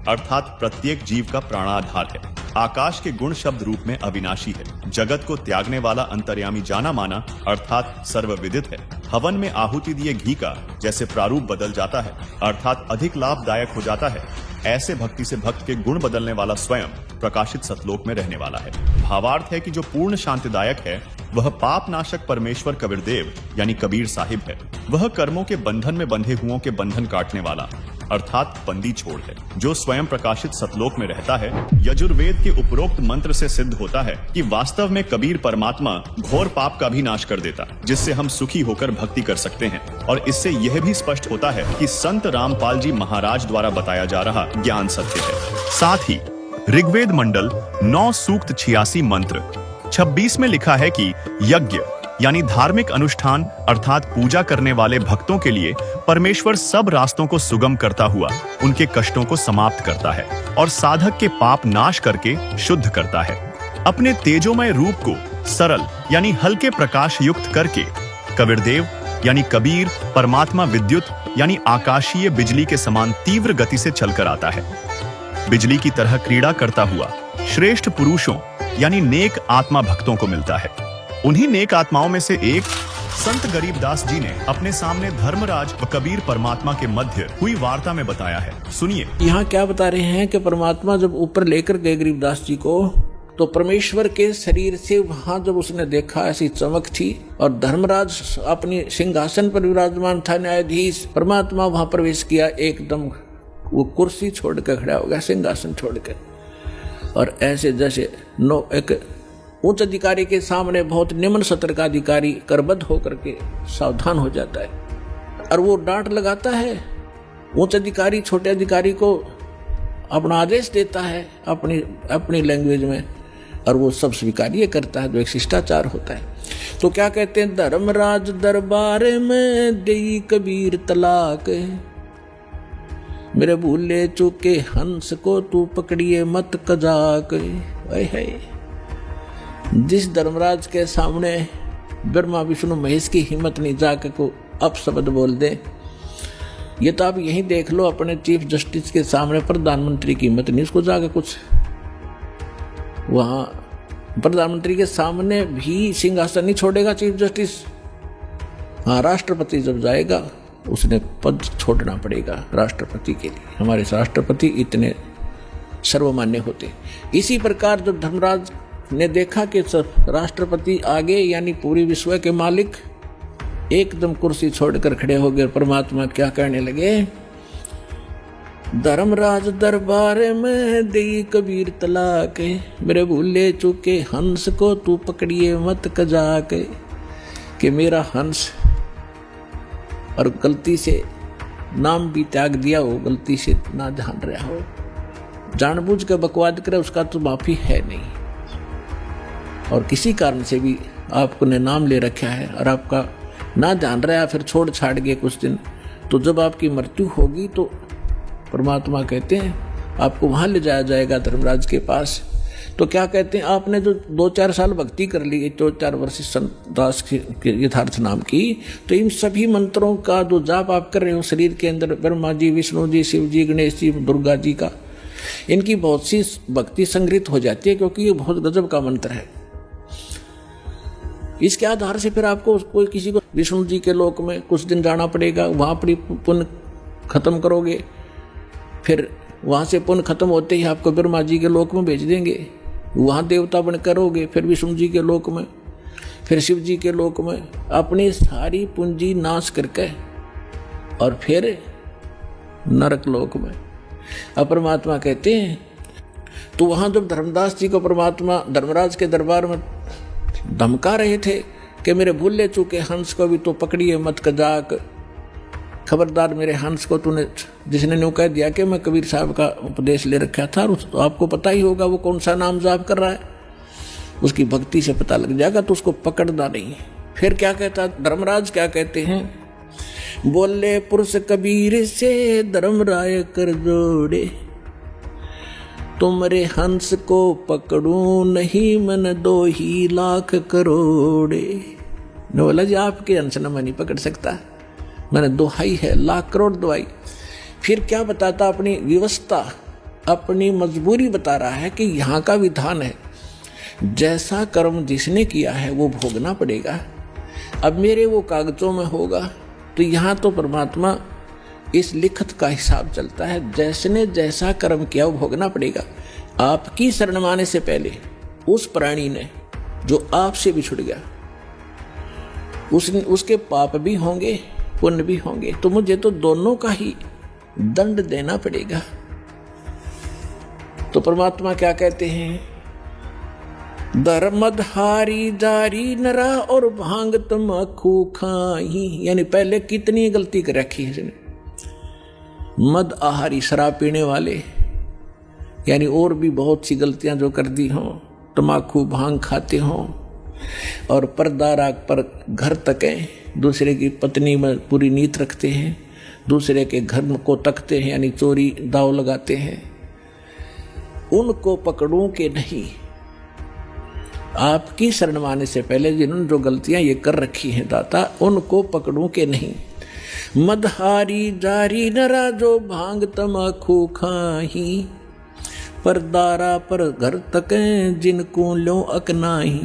S4: अर्थात प्रत्येक जीव का प्राणाधार है। आकाश के गुण शब्द रूप में अविनाशी है। जगत को त्यागने वाला अंतर्यामी जाना माना अर्थात सर्वविदित है। हवन में आहुति दिए घी का जैसे प्रारूप बदल जाता है अर्थात अधिक लाभदायक हो जाता है, ऐसे भक्ति से भक्त के गुण बदलने वाला स्वयं प्रकाशित सतलोक में रहने वाला है। भावार्थ है कि जो पूर्ण शांतिदायक है वह पाप नाशक परमेश्वर कबीरदेव यानी कबीर साहिब है। वह कर्मों के बंधन में बंधे हुओं के बंधन काटने वाला अर्थात बंदी छोड़ है, जो स्वयं प्रकाशित सतलोक में रहता है। यजुर्वेद के उपरोक्त मंत्र से सिद्ध होता है कि वास्तव में कबीर परमात्मा घोर पाप का भी नाश कर देता, जिससे हम सुखी होकर भक्ति कर सकते हैं। और इससे यह भी स्पष्ट होता है कि संत रामपाल जी महाराज द्वारा बताया जा रहा ज्ञान सत्य है। साथ ही ऋग्वेद मंडल 9 सूक्त 86 मंत्र 26 में लिखा है कि यज्ञ यानी धार्मिक अनुष्ठान अर्थात पूजा करने वाले भक्तों के लिए परमेश्वर सब रास्तों को सुगम करता हुआ उनके कष्टों को समाप्त करता है और साधक के पाप नाश करके शुद्ध करता है। अपने तेजोमय रूप को सरल यानी हल्के प्रकाश युक्त करके कबीरदेव यानी कबीर परमात्मा विद्युत यानी आकाशीय बिजली के समान तीव्र गति से चलकर आता है। बिजली की तरह क्रीड़ा करता हुआ श्रेष्ठ पुरुषों यानी नेक आत्मा भक्तों को मिलता है। उन्हीं नेक आत्माओं में से एक संत गरीबदास जी ने अपने सामने धर्मराज व कबीर परमात्मा के मध्य हुई वार्ता में बताया है। सुनिए।
S1: यहाँ क्या बता रहे हैं कि परमात्मा जब ऊपर लेकर गए गरीबदास जी को, तो परमेश्वर के शरीर से वहां जब उसने देखा ऐसी चमक थी और धर्मराज अपनी सिंहासन पर विराजमान था, न्यायाधीश परमात्मा वहां प्रवेश किया, एकदम वो कुर्सी छोड़ कर खड़ा हो गया, सिंहासन छोड़ कर, और ऐसे जैसे एक उच्च अधिकारी के सामने बहुत निम्न सत्र का अधिकारी करबद्ध होकर के सावधान हो जाता है और वो डांट लगाता है। उच्च अधिकारी छोटे अधिकारी को अपना आदेश देता है अपनी लैंग्वेज में और वो सब स्वीकार्य करता है, जो एक शिष्टाचार होता है। तो क्या कहते हैं, धर्मराज दरबार में देई कबीर तलाक, मेरे भूले चूके हंस को तू पकड़िए मत कजाक। है जिस धर्मराज के सामने ब्रह्मा विष्णु महेश की हिम्मत नहीं जाके को अपशब्द बोल दे, ये तो आप यही देख लो, अपने चीफ जस्टिस के सामने प्रधानमंत्री की हिम्मत नहीं, उसको जाके कुछ वहाँ प्रधानमंत्री के सामने भी सिंहासन नहीं छोड़ेगा चीफ जस्टिस। हाँ, राष्ट्रपति जब जाएगा उसने पद छोड़ना पड़ेगा राष्ट्रपति के लिए। हमारे राष्ट्रपति इतने सर्वमान्य होते। इसी प्रकार जब धर्मराज ने देखा कि राष्ट्रपति आगे यानी पूरी विश्व के मालिक एकदम कुर्सी छोड़कर खड़े हो गए, परमात्मा क्या कहने लगे, धर्मराज दरबार में देई कबीर तलाक, मेरे भूले चूके हंस को तू पकड़िए मत कजाक। कि मेरा हंस और गलती से नाम भी त्याग दिया हो, गलती से ना जान रहा हो, जानबूझ कर बकवाद करे, उसका तो माफी है नहीं। और किसी कारण से भी आपको ने नाम ले रखा है और आपका ना जान रहा है, फिर छोड़ छाड़ गए कुछ दिन, तो जब आपकी मृत्यु होगी तो परमात्मा कहते हैं आपको वहां ले जाया जाएगा धर्मराज के पास, तो क्या कहते हैं, आपने जो 2-4 साल भक्ति कर ली, 2-4 वर्ष संत दास के यथार्थ नाम की, तो इन सभी मंत्रों का जो जाप आप कर रहे हो शरीर के अंदर, ब्रह्मा जी, विष्णु जी, शिव जी, गणेश जी, दुर्गा जी का, इनकी बहुत सी भक्ति संग्रहित हो जाती है, क्योंकि ये बहुत गजब का मंत्र है। इसके आधार से फिर आपको कोई किसी को विष्णु जी के लोक में कुछ दिन जाना पड़ेगा, वहां पर पुण्य खत्म करोगे, फिर वहां से पुण्य खत्म होते ही आपको ब्रह्मा जी के लोक में भेज देंगे, वहां देवता बन करोगे, फिर विष्णु जी के लोक में, फिर शिव जी के लोक में, अपनी सारी पूंजी नाश करके और फिर नरक लोक में। अब परमात्मा कहते हैं, तो वहां जब धर्मदास जी को परमात्मा धर्मराज के दरबार में धमका रहे थे कि मेरे भूले चूके हंस को भी तो पकड़िए मत कजाक, खबरदार मेरे हंस को तूने, जिसने न्यू कह दिया कि मैं कबीर साहब का उपदेश ले रखा था, तो आपको पता ही होगा वो कौन सा नाम जाप कर रहा है, उसकी भक्ति से पता लग जाएगा, तो उसको पकड़ना नहीं। फिर क्या कहता धर्मराज, क्या कहते हैं, बोले पुरुष कबीर से धर्मराय कर जोड़े, तुमरे हंस को पकड़ूं नहीं मन 2 लाख करोड़े। ने बोला जी आपके हंस न मैं नहीं पकड़ सकता, मैंने दोहाई है, लाख करोड़ दवाई। फिर क्या बताता, अपनी व्यवस्था, अपनी मजबूरी बता रहा है कि यहाँ का विधान है, जैसा कर्म जिसने किया है वो भोगना पड़ेगा। अब मेरे वो कागजों में होगा, तो यहाँ तो परमात्मा इस लिखत का हिसाब चलता है, जैसने जैसा कर्म किया वो भोगना पड़ेगा। आपकी शरण माने से पहले उस प्राणी ने जो आपसे बिछुड़ गया, उसके पाप भी होंगे, पुण्य भी होंगे, तो मुझे तो दोनों का ही दंड देना पड़ेगा। तो परमात्मा क्या कहते हैं, धर्मधारी जारी नरा और भांग तमाकू खाई, यानी पहले कितनी गलती कर रखी है इसने। मद आहारी शराब पीने वाले, यानी और भी बहुत सी गलतियां जो कर दी हों, तमाकू भांग खाते हों, और पर्दा पर घर तकें, दूसरे की पत्नी में पूरी नीयत रखते हैं, दूसरे के घर को तकते हैं, यानी चोरी दाव लगाते हैं, उनको पकड़ूं के नहीं। आपकी शरण माने से पहले जिन्होंने जो गलतियां ये कर रखी हैं दाता, उनको पकड़ूं के नहीं। मदहारी जारी नरा जो भांग तमाकू खाही, परदारा पर घर तकें जिनको लो अकनाही।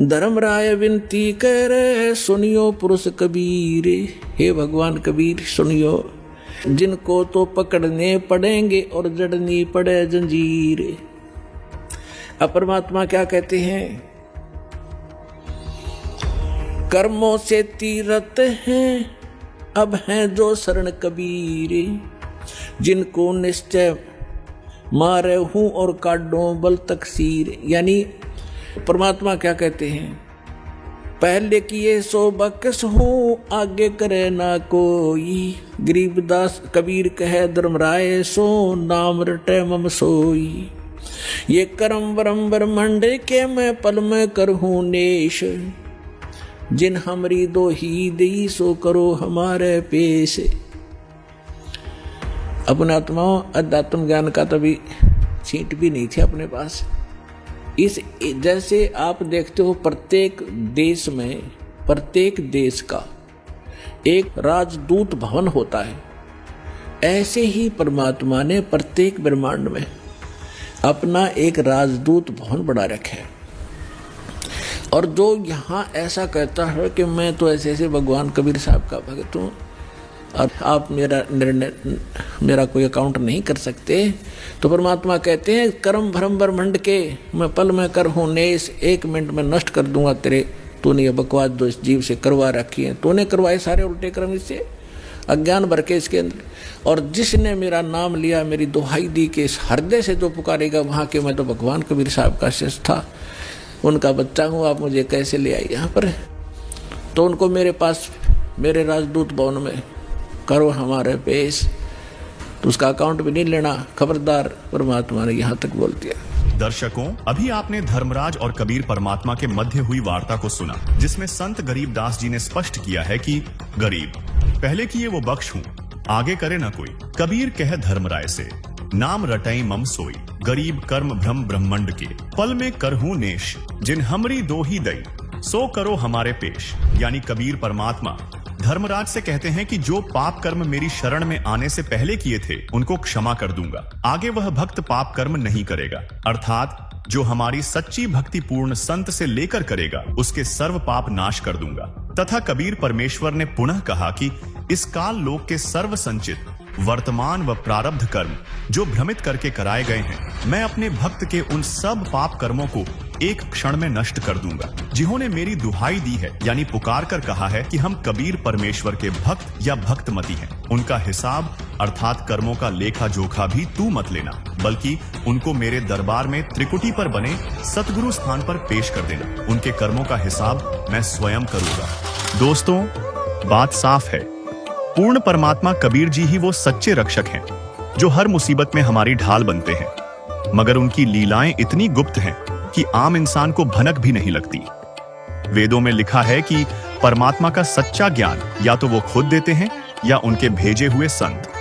S1: धर्मराय विनती करे सुनियो पुरुष कबीर, हे भगवान कबीर सुनियो, जिनको तो पकड़ने पड़ेंगे और जड़नी पड़े जंजीर। अब परमात्मा क्या कहते हैं, कर्मों से तीरथ हैं अब हैं जो शरण कबीर, जिनको निश्चय मारे हूं और काटो बल तकसीर। यानी परमात्मा क्या कहते हैं, पहले किए सो बकस हूं आगे करे ना कोई, गरीबदास कबीर कहे धर्मराय सो नाम रटे मम सोई। ये कर्म वरम ब्रह्मंड के मैं पल में करहूं नेश, जिन हमरी दो ही दी सो करो हमारे पेश। अपने आत्माओं अध्यात्म ज्ञान का तभी छींट भी नहीं थे अपने पास। इस जैसे आप देखते हो प्रत्येक देश में, प्रत्येक देश का एक राजदूत भवन होता है, ऐसे ही परमात्मा ने प्रत्येक ब्रह्मांड में अपना एक राजदूत भवन बना रखा है। और जो यहाँ ऐसा कहता है कि मैं तो ऐसे ऐसे भगवान कबीर साहब का भक्त हूँ और आप मेरा निर्णय, मेरा कोई अकाउंट नहीं कर सकते, तो परमात्मा कहते हैं कर्म भ्रम ब्रह्मंड के मैं पल में कर हूँ नेस, 1 मिनट में नष्ट कर दूंगा तेरे, तूने ये बकवास जो इस जीव से करवा रखी है, तूने करवाए सारे उल्टे कर्म इससे, अज्ञान भर के इसके अंदर। और जिसने मेरा नाम लिया, मेरी दुहाई दी के इस हृदय से जो पुकारेगा वहाँ के, मैं तो भगवान कबीर साहब का शिष्य था, उनका बच्चा हूँ, आप मुझे कैसे ले आई यहाँ पर। तो उनको मेरे पास, मेरे राजदूत भवन में करो हमारे पेश, तो उसका अकाउंट भी नहीं लेना, खबरदार, परमात्मा ने यहाँ तक बोल दिया।
S4: दर्शकों, अभी आपने धर्मराज और कबीर परमात्मा के मध्य हुई वार्ता को सुना, जिसमें संत गरीबदास जी ने स्पष्ट किया है कि गरीब, पहले किए वो बख्श हूं, आगे करे ना कोई। कबीर कहे धर्मराय से, नाम रटई मम सोई, गरीब कर्म भ्रम ब्रह्मंड के, पल में करहूं नेश, जिन हमरी दो ही दई, सो करो हमारे पेश। यानी कबीर परमात्मा धर्मराज से कहते हैं कि जो पाप कर्म मेरी शरण में आने से पहले किए थे उनको क्षमा कर दूंगा, आगे वह भक्त पाप कर्म नहीं करेगा। अर्थात जो हमारी सच्ची भक्ति पूर्ण संत से लेकर करेगा उसके सर्व पाप नाश कर दूंगा। तथा कबीर परमेश्वर ने पुनः कहा कि इस काल लोक के सर्व संचित वर्तमान व प्रारब्ध कर्म जो भ्रमित करके कराए गए हैं, मैं अपने भक्त के उन सब पाप कर्मों को एक क्षण में नष्ट कर दूंगा। जिन्होंने मेरी दुहाई दी है यानी पुकार कर कहा है कि हम कबीर परमेश्वर के भक्त या भक्तमती हैं, उनका हिसाब अर्थात कर्मों का लेखा जोखा भी तू मत लेना, बल्कि उनको मेरे दरबार में त्रिकुटी पर बने सतगुरु स्थान पर पेश कर देना। उनके कर्मों का हिसाब मैं स्वयं करूंगा। दोस्तों, बात साफ है, पूर्ण परमात्मा कबीर जी ही वो सच्चे रक्षक हैं जो हर मुसीबत में हमारी ढाल बनते हैं। मगर उनकी लीलाएं इतनी गुप्त हैं कि आम इंसान को भनक भी नहीं लगती। वेदों में लिखा है कि परमात्मा का सच्चा ज्ञान या तो वो खुद देते हैं या उनके भेजे हुए संत।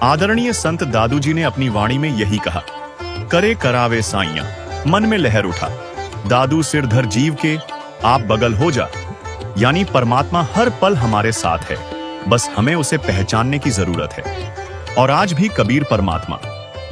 S4: आदरणीय संत दादू जी ने अपनी वाणी में यही कहा, करे करावे साइयां, मन में लहर उठा, दादू सिर धर जीव के, आप बगल हो जा। यानी परमात्मा हर पल हमारे साथ है, बस हमें उसे पहचानने की जरूरत है। और आज भी कबीर परमात्मा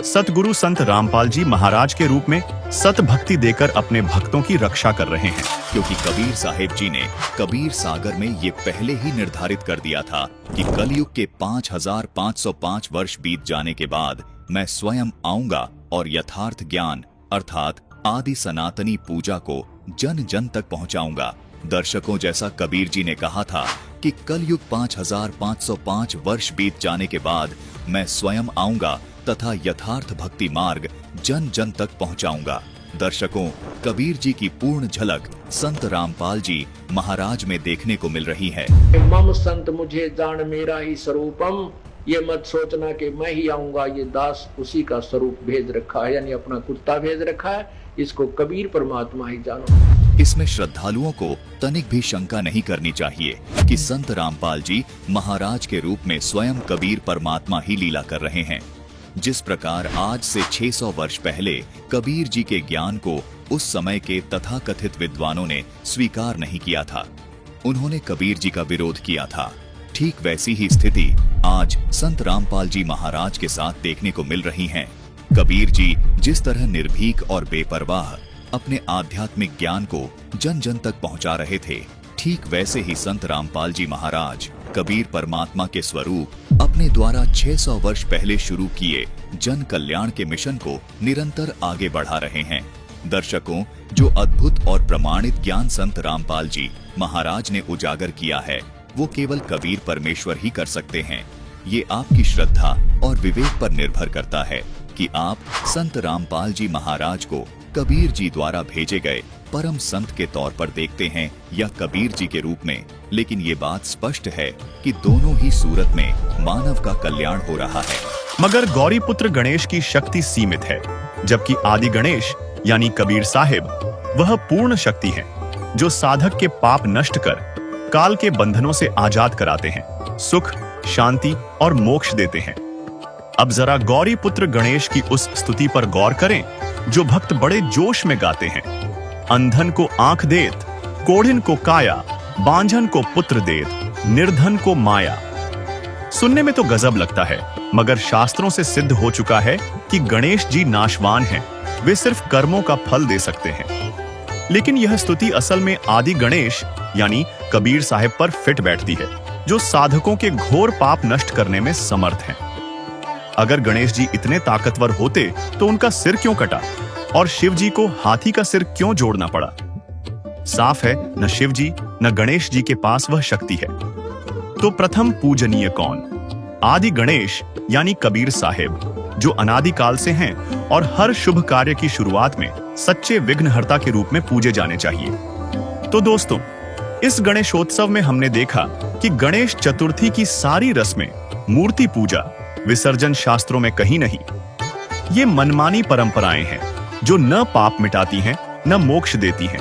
S4: सतगुरु संत रामपाल जी महाराज के रूप में सत भक्ति देकर अपने भक्तों की रक्षा कर रहे हैं।
S5: क्योंकि कबीर साहिब जी ने कबीर सागर में ये पहले ही निर्धारित कर दिया था कि कलयुग के 5505 वर्ष बीत जाने के बाद मैं स्वयं आऊंगा और यथार्थ ज्ञान अर्थात आदि सनातनी पूजा को जन जन तक पहुंचाऊंगा। दर्शकों, जैसा कबीर जी ने कहा था कि कलयुग 5505 वर्ष बीत जाने के बाद मैं स्वयं आऊंगा तथा यथार्थ भक्ति मार्ग जन जन तक पहुंचाऊंगा। दर्शकों, कबीर जी की पूर्ण झलक संत रामपाल जी महाराज में देखने को मिल रही है।
S1: मम संत मुझे जान मेरा ही स्वरूपम, ये मत सोचना कि मैं ही आऊंगा, ये दास उसी का स्वरूप भेज रखा है, यानी अपना कुत्ता भेज रखा है, इसको कबीर परमात्मा ही जानो।
S5: इसमें श्रद्धालुओं को तनिक भी शंका नहीं करनी चाहिए कि संत रामपाल जी महाराज के रूप में स्वयं कबीर परमात्मा ही लीला कर रहे हैं। जिस प्रकार आज से 600 वर्ष पहले कबीर जी के ज्ञान को उस समय के तथाकथित विद्वानों ने स्वीकार नहीं किया था, उन्होंने कबीर जी का विरोध किया था, ठीक वैसी ही स्थिति आज संत रामपाल जी महाराज के साथ देखने को मिल रही है। कबीर जी जिस तरह निर्भीक और बेपरवाह अपने आध्यात्मिक ज्ञान को जन जन तक पहुंचा रहे थे, ठीक वैसे ही संत रामपाल जी महाराज कबीर परमात्मा के स्वरूप अपने द्वारा 600 वर्ष पहले शुरू किए जन कल्याण के मिशन को निरंतर आगे बढ़ा रहे हैं। दर्शकों, जो अद्भुत और प्रमाणित ज्ञान संत रामपाल जी महाराज ने उजागर किया है वो केवल कबीर परमेश्वर ही कर सकते हैं। ये आपकी श्रद्धा और विवेक पर निर्भर करता है कि आप संत रामपाल जी महाराज को कबीर जी द्वारा भेजे गए परम संत के तौर पर देखते हैं या कबीर जी के रूप में। लेकिन ये बात स्पष्ट है कि दोनों ही सूरत में मानव का कल्याण हो रहा है।
S4: मगर गौरी पुत्र गणेश की शक्ति सीमित है, जबकि आदि गणेश यानी कबीर साहिब वह पूर्ण शक्ति है जो साधक के पाप नष्ट कर काल के बंधनों से आजाद कराते हैं, सुख, शांति और मोक्ष देते हैं। अब जरा गौरी पुत्र गणेश की उस स्तुति पर गौर करें जो भक्त बड़े जोश में गाते हैं। अंधन को आंख देत, कोढ़िन को काया, बांझन को पुत्र देत, निर्धन को माया। सुनने में तो गजब लगता है, मगर शास्त्रों से सिद्ध हो चुका है कि गणेश जी नाशवान हैं, वे सिर्फ कर्मों का फल दे सकते हैं। लेकिन यह स्तुति असल में आदि गणेश यानी कबीर साहिब पर फिट बैठती है, जो साधकों के घोर पाप नष्ट करने में समर्थ हैं। अगर गणेश जी इतने ताकतवर होते तो उनका सिर क्यों कटा और शिव जी को हाथी का सिर क्यों जोड़ना पड़ा? साफ है, न शिव जी न गणेश जी के पास वह शक्ति है। तो प्रथम पूजनीय कौन? आदि गणेश यानी कबीर साहिब, जो अनादिकाल से हैं और हर शुभ कार्य की शुरुआत में सच्चे विघ्नहर्ता के रूप में पूजे जाने चाहिए। तो दोस्तों, इस गणेशोत्सव में हमने देखा कि गणेश चतुर्थी की सारी रस्में, मूर्ति पूजा, विसर्जन शास्त्रों में कहीं नहीं। ये मनमानी परंपराएं हैं जो न पाप मिटाती हैं न मोक्ष देती हैं।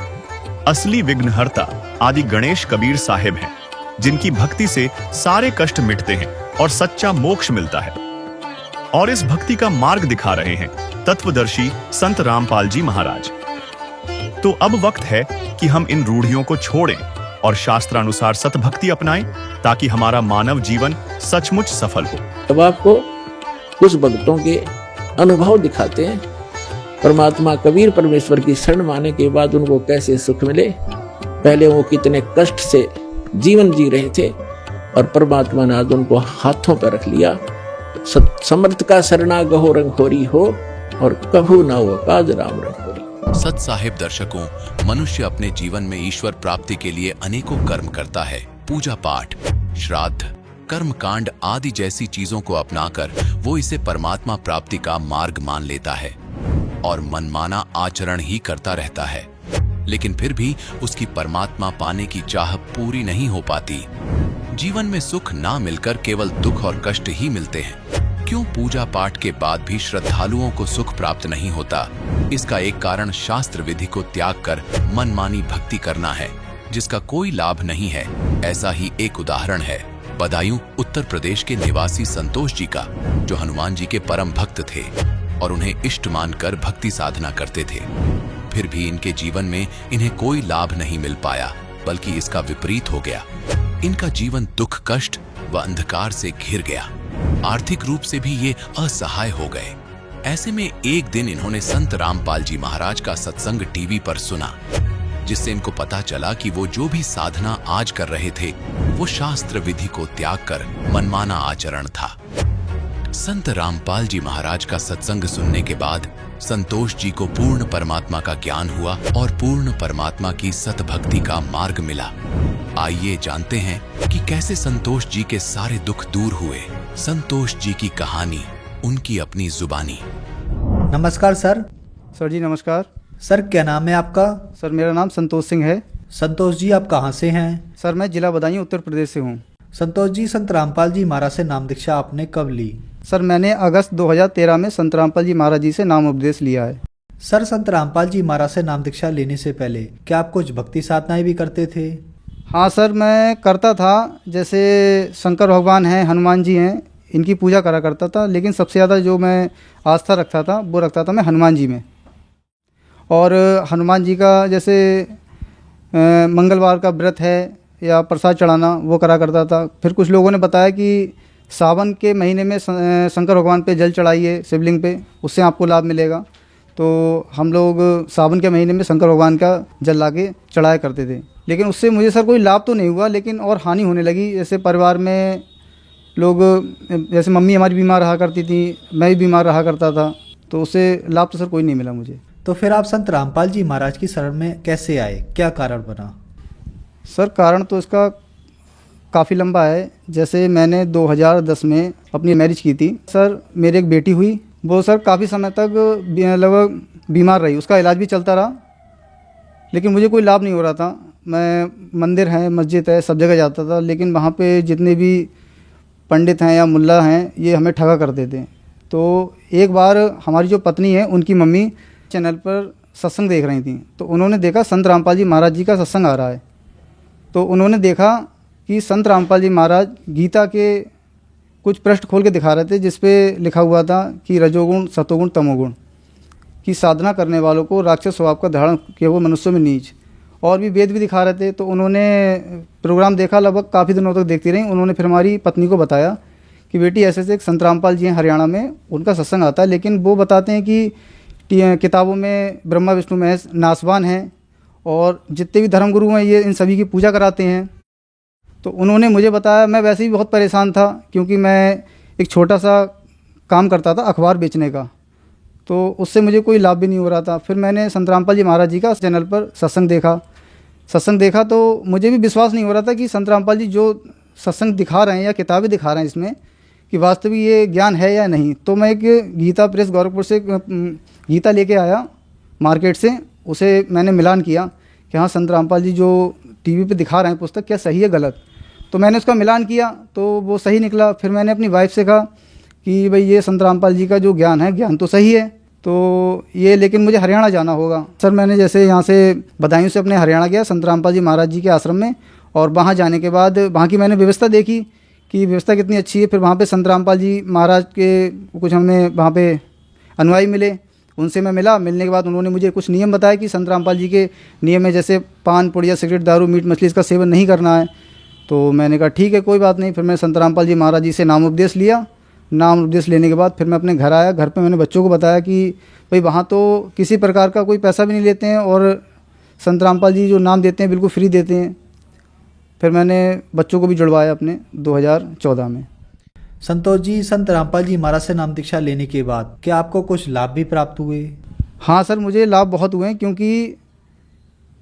S4: असली विघ्नहर्ता आदि गणेश कबीर साहिब हैं, जिनकी भक्ति से सारे कष्ट मिटते हैं और सच्चा मोक्ष मिलता है। और इस भक्ति का मार्ग दिखा रहे हैं तत्वदर्शी संत रामपाल जी महाराज। तो अब वक्त है कि हम इन रूढ़ियों को छोड़ें और शास्त्रानुसार सतभक्ति अपनाएं ताकि हमारा मानव जीवन सचमुच सफल हो।
S1: अब आपको कुछ भक्तों के अनुभव दिखाते हैं। परमात्मा कबीर परमेश्वर की शरण माने के बाद उनको कैसे सुख मिले। पहले वो कितने कष्ट से जीवन जी रहे थे और परमात्मा ने आज उनको हाथों पर रख लिया। समर्थ का शरणा गहो रंग होरी हो और कभू ना हो काज राम रंग होरी।
S9: सत साहिब दर्शकों, मनुष्य अपने जीवन में ईश्वर प्राप्ति के लिए अनेकों कर्म करता है। पूजा पाठ, श्राद्ध, कर्म कांड आदि जैसी चीजों को अपनाकर वो इसे परमात्मा प्राप्ति का मार्ग मान लेता है और मनमाना आचरण ही करता रहता है, लेकिन फिर भी उसकी परमात्मा पाने की चाह पूरी नहीं हो पाती। जीवन में सुख ना मिलकर केवल दुख और कष्ट ही मिलते हैं। क्यों पूजा पाठ के बाद भी श्रद्धालुओं को सुख प्राप्त नहीं होता? इसका एक कारण शास्त्र विधि को त्याग कर मनमानी भक्ति करना है, जिसका कोई लाभ नहीं है। ऐसा ही एक उदाहरण है बदायूं उत्तर प्रदेश के निवासी संतोष जी का, जो हनुमान जी के परम भक्त थे और उन्हें इष्ट मानकर भक्ति साधना करते थे। फिर भी इनके जीवन में इन्हें कोई लाभ नहीं मिल पाया, बल्कि इसका विपरीत हो गया। इनका जीवन दुख, कष्ट व अंधकार से घिर गया। आर्थिक रूप से भी ये असहाय हो गए। ऐसे में एक दिन इन्होंने संत रामपाल जी महाराज का सत्संग टीवी पर सुना, जिससे इनको पता चला कि वो जो भी साधना आज कर रहे थे वो शास्त्र विधि को त्याग कर मनमाना आचरण था। संत रामपाल जी महाराज का सत्संग सुनने के बाद संतोष जी को पूर्ण परमात्मा का ज्ञान हुआ और पूर्ण परमात्मा की सतभक्ति का मार्ग मिला। आइए जानते हैं कि कैसे संतोष जी के सारे दुख दूर हुए। संतोष जी की कहानी, उनकी अपनी जुबानी।
S10: नमस्कार सर।
S11: सर जी नमस्कार।
S10: सर क्या नाम है आपका?
S11: सर मेरा नाम संतोष सिंह है।
S10: संतोष जी आप कहाँ से हैं?
S11: सर मैं जिला बदायूं उत्तर प्रदेश से हूँ।
S10: संतोष जी, संत रामपाल जी महाराज से नाम दीक्षा आपने कब ली?
S11: सर मैंने अगस्त 2013 में संत रामपाल जी महाराज जी से नाम उपदेश लिया है।
S10: सर संत रामपाल जी महाराज से नाम दीक्षा लेने से पहले क्या आप कुछ भक्ति साधनाएं भी करते थे?
S11: हाँ सर मैं करता था। जैसे शंकर भगवान हैं, हनुमान जी हैं, इनकी पूजा करा करता था। लेकिन सबसे ज़्यादा जो मैं आस्था रखता था वो रखता था मैं हनुमान जी में। और हनुमान जी का जैसे मंगलवार का व्रत है या प्रसाद चढ़ाना वो करा करता था। फिर कुछ लोगों ने बताया कि सावन के महीने में शंकर भगवान पे जल चढ़ाइए शिवलिंग पे, उससे आपको लाभ मिलेगा। तो हम लोग सावन के महीने में शंकर भगवान का जल लाके चढ़ाया करते थे। लेकिन उससे मुझे सर कोई लाभ तो नहीं हुआ, लेकिन और हानि होने लगी। जैसे परिवार में लोग, जैसे मम्मी हमारी बीमार रहा करती थी, मैं भी बीमार रहा करता था, तो उससे लाभ तो सर कोई नहीं मिला मुझे।
S10: तो फिर आप संत रामपाल जी महाराज की शरण में कैसे आए? क्या कारण बना?
S11: सर कारण तो इसका काफ़ी लंबा है। जैसे मैंने 2010 में अपनी मैरिज की थी। सर मेरी एक बेटी हुई, वो सर काफ़ी समय तक लगभग बीमार रही, उसका इलाज भी चलता रहा, लेकिन मुझे कोई लाभ नहीं हो रहा था। मैं मंदिर है, मस्जिद है, सब जगह जाता था, लेकिन वहाँ पे जितने भी पंडित हैं या मुल्ला हैं ये हमें ठगा करते थे। तो एक बार हमारी जो पत्नी है उनकी मम्मी चैनल पर सत्संग देख रही थी, तो उन्होंने देखा संत रामपाल जी महाराज जी का सत्संग आ रहा है। तो उन्होंने देखा कि संत रामपाल जी महाराज गीता के कुछ पृष्ठ खोल के दिखा रहे थे, जिस पे लिखा हुआ था कि रजोगुण, सतोगुण, तमोगुण की साधना करने वालों को राक्षस स्वभाव का धारण किया हुआ मनुष्यों में नीच, और भी वेद भी दिखा रहे थे। तो उन्होंने प्रोग्राम देखा, लगभग काफ़ी दिनों तक देखती रही। उन्होंने फिर हमारी पत्नी को बताया कि बेटी ऐसे ऐसे एक संत रामपाल जी हैं हरियाणा में, उनका सत्संग आता है, लेकिन वो बताते हैं कि किताबों में ब्रह्मा विष्णु महेश नासवान हैं और जितने भी धर्मगुरु हैं ये इन सभी की पूजा कराते हैं। तो उन्होंने मुझे बताया, मैं वैसे ही बहुत परेशान था क्योंकि मैं एक छोटा सा काम करता था अखबार बेचने का, तो उससे मुझे कोई लाभ भी नहीं हो रहा था। फिर मैंने संत रामपाल जी महाराज जी का चैनल पर सत्संग देखा तो मुझे भी विश्वास नहीं हो रहा था कि संत रामपाल जी जो सत्संग दिखा रहे हैं या किताबें दिखा रहे हैं इसमें कि वास्तविक ये ज्ञान है या नहीं। तो मैं एक गीता प्रेस गोरखपुर से गीता लेके आया मार्केट से, उसे मैंने मिलान किया कि हाँ संत रामपाल जी जो टीवी पे दिखा रहे हैं पुस्तक क्या सही है गलत। तो मैंने उसका मिलान किया तो वो सही निकला। फिर मैंने अपनी वाइफ से कहा कि भाई ये संत रामपाल जी का जो ज्ञान है, ज्ञान तो सही है, तो ये लेकिन मुझे हरियाणा जाना होगा। सर मैंने जैसे यहाँ से बदायूं से अपने हरियाणा गया संत रामपाल जी महाराज जी के आश्रम में, और वहाँ जाने के बाद वहाँ की मैंने व्यवस्था देखी कि व्यवस्था कितनी अच्छी है। फिर वहाँ पे संत रामपाल जी महाराज के कुछ हमने वहाँ पे अनुयायी मिले, उनसे मैं मिला। मिलने के बाद उन्होंने मुझे कुछ नियम बताए कि संत रामपाल जी के नियम है, जैसे पान पुड़िया सिगरेट दारू मीट मछली इसका सेवन नहीं करना है। तो मैंने कहा ठीक है कोई बात नहीं। फिर मैंने संत रामपाल जी महाराज जी से नाम उपदेश लिया। नाम उपदेश लेने के बाद फिर मैं अपने घर आया। घर पे मैंने बच्चों को बताया कि भाई वहाँ तो किसी प्रकार का कोई पैसा भी नहीं लेते हैं और संत रामपाल जी जो नाम देते हैं बिल्कुल फ्री देते हैं। फिर मैंने बच्चों को भी जुड़वाया अपने 2014 में।
S10: संतोष जी, संत रामपाल जी महाराज से नाम दीक्षा लेने के बाद क्या आपको कुछ लाभ भी प्राप्त हुए?
S11: हाँ सर, मुझे लाभ बहुत हुए, क्योंकि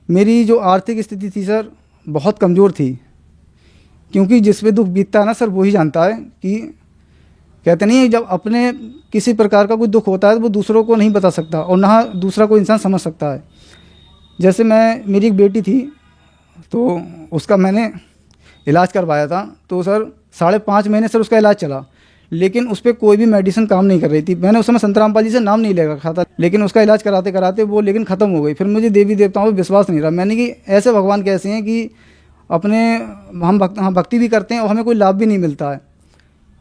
S11: मेरी जो आर्थिक स्थिति थी सर बहुत कमज़ोर थी। क्योंकि जिस पे दुख बीतता है ना सर वही जानता है कि कहते नहीं है, जब अपने किसी प्रकार का कोई दुख होता है तो वो दूसरों को नहीं बता सकता और ना दूसरा कोई इंसान समझ सकता है। जैसे मेरी एक बेटी थी तो उसका मैंने इलाज करवाया था। तो सर 5.5 महीने सर उसका इलाज चला, लेकिन उस पर कोई भी मेडिसिन काम नहीं कर रही थी। मैंने उस समय संत रामपाल जी से नाम नहीं ले रखा था, लेकिन उसका इलाज कराते कराते वो लेकिन ख़त्म हो गई। फिर मुझे देवी देवताओं पर विश्वास नहीं रहा। मैंने कि ऐसे भगवान कैसे हैं कि अपने हम भक्ति भी करते हैं और हमें कोई लाभ भी नहीं मिलता है।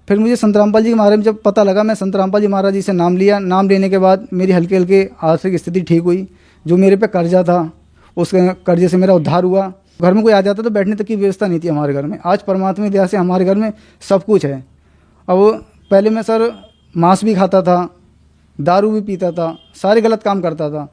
S11: फिर मुझे संत रामपाल जी के बारे में जब पता लगा, मैं संत रामपाल जी महाराज जी से नाम लिया। नाम लेने के बाद मेरी हल्के हल्के आर्थिक स्थिति ठीक हुई। जो मेरे पे कर्जा था उस कर्जे से मेरा उद्धार हुआ। घर में कोई आ जाता तो बैठने तक की व्यवस्था नहीं थी हमारे घर में। आज परमात्मा की दया से हमारे घर में सब कुछ है। अब पहले मैं सर मांस भी खाता था, दारू भी पीता था, सारे गलत काम करता था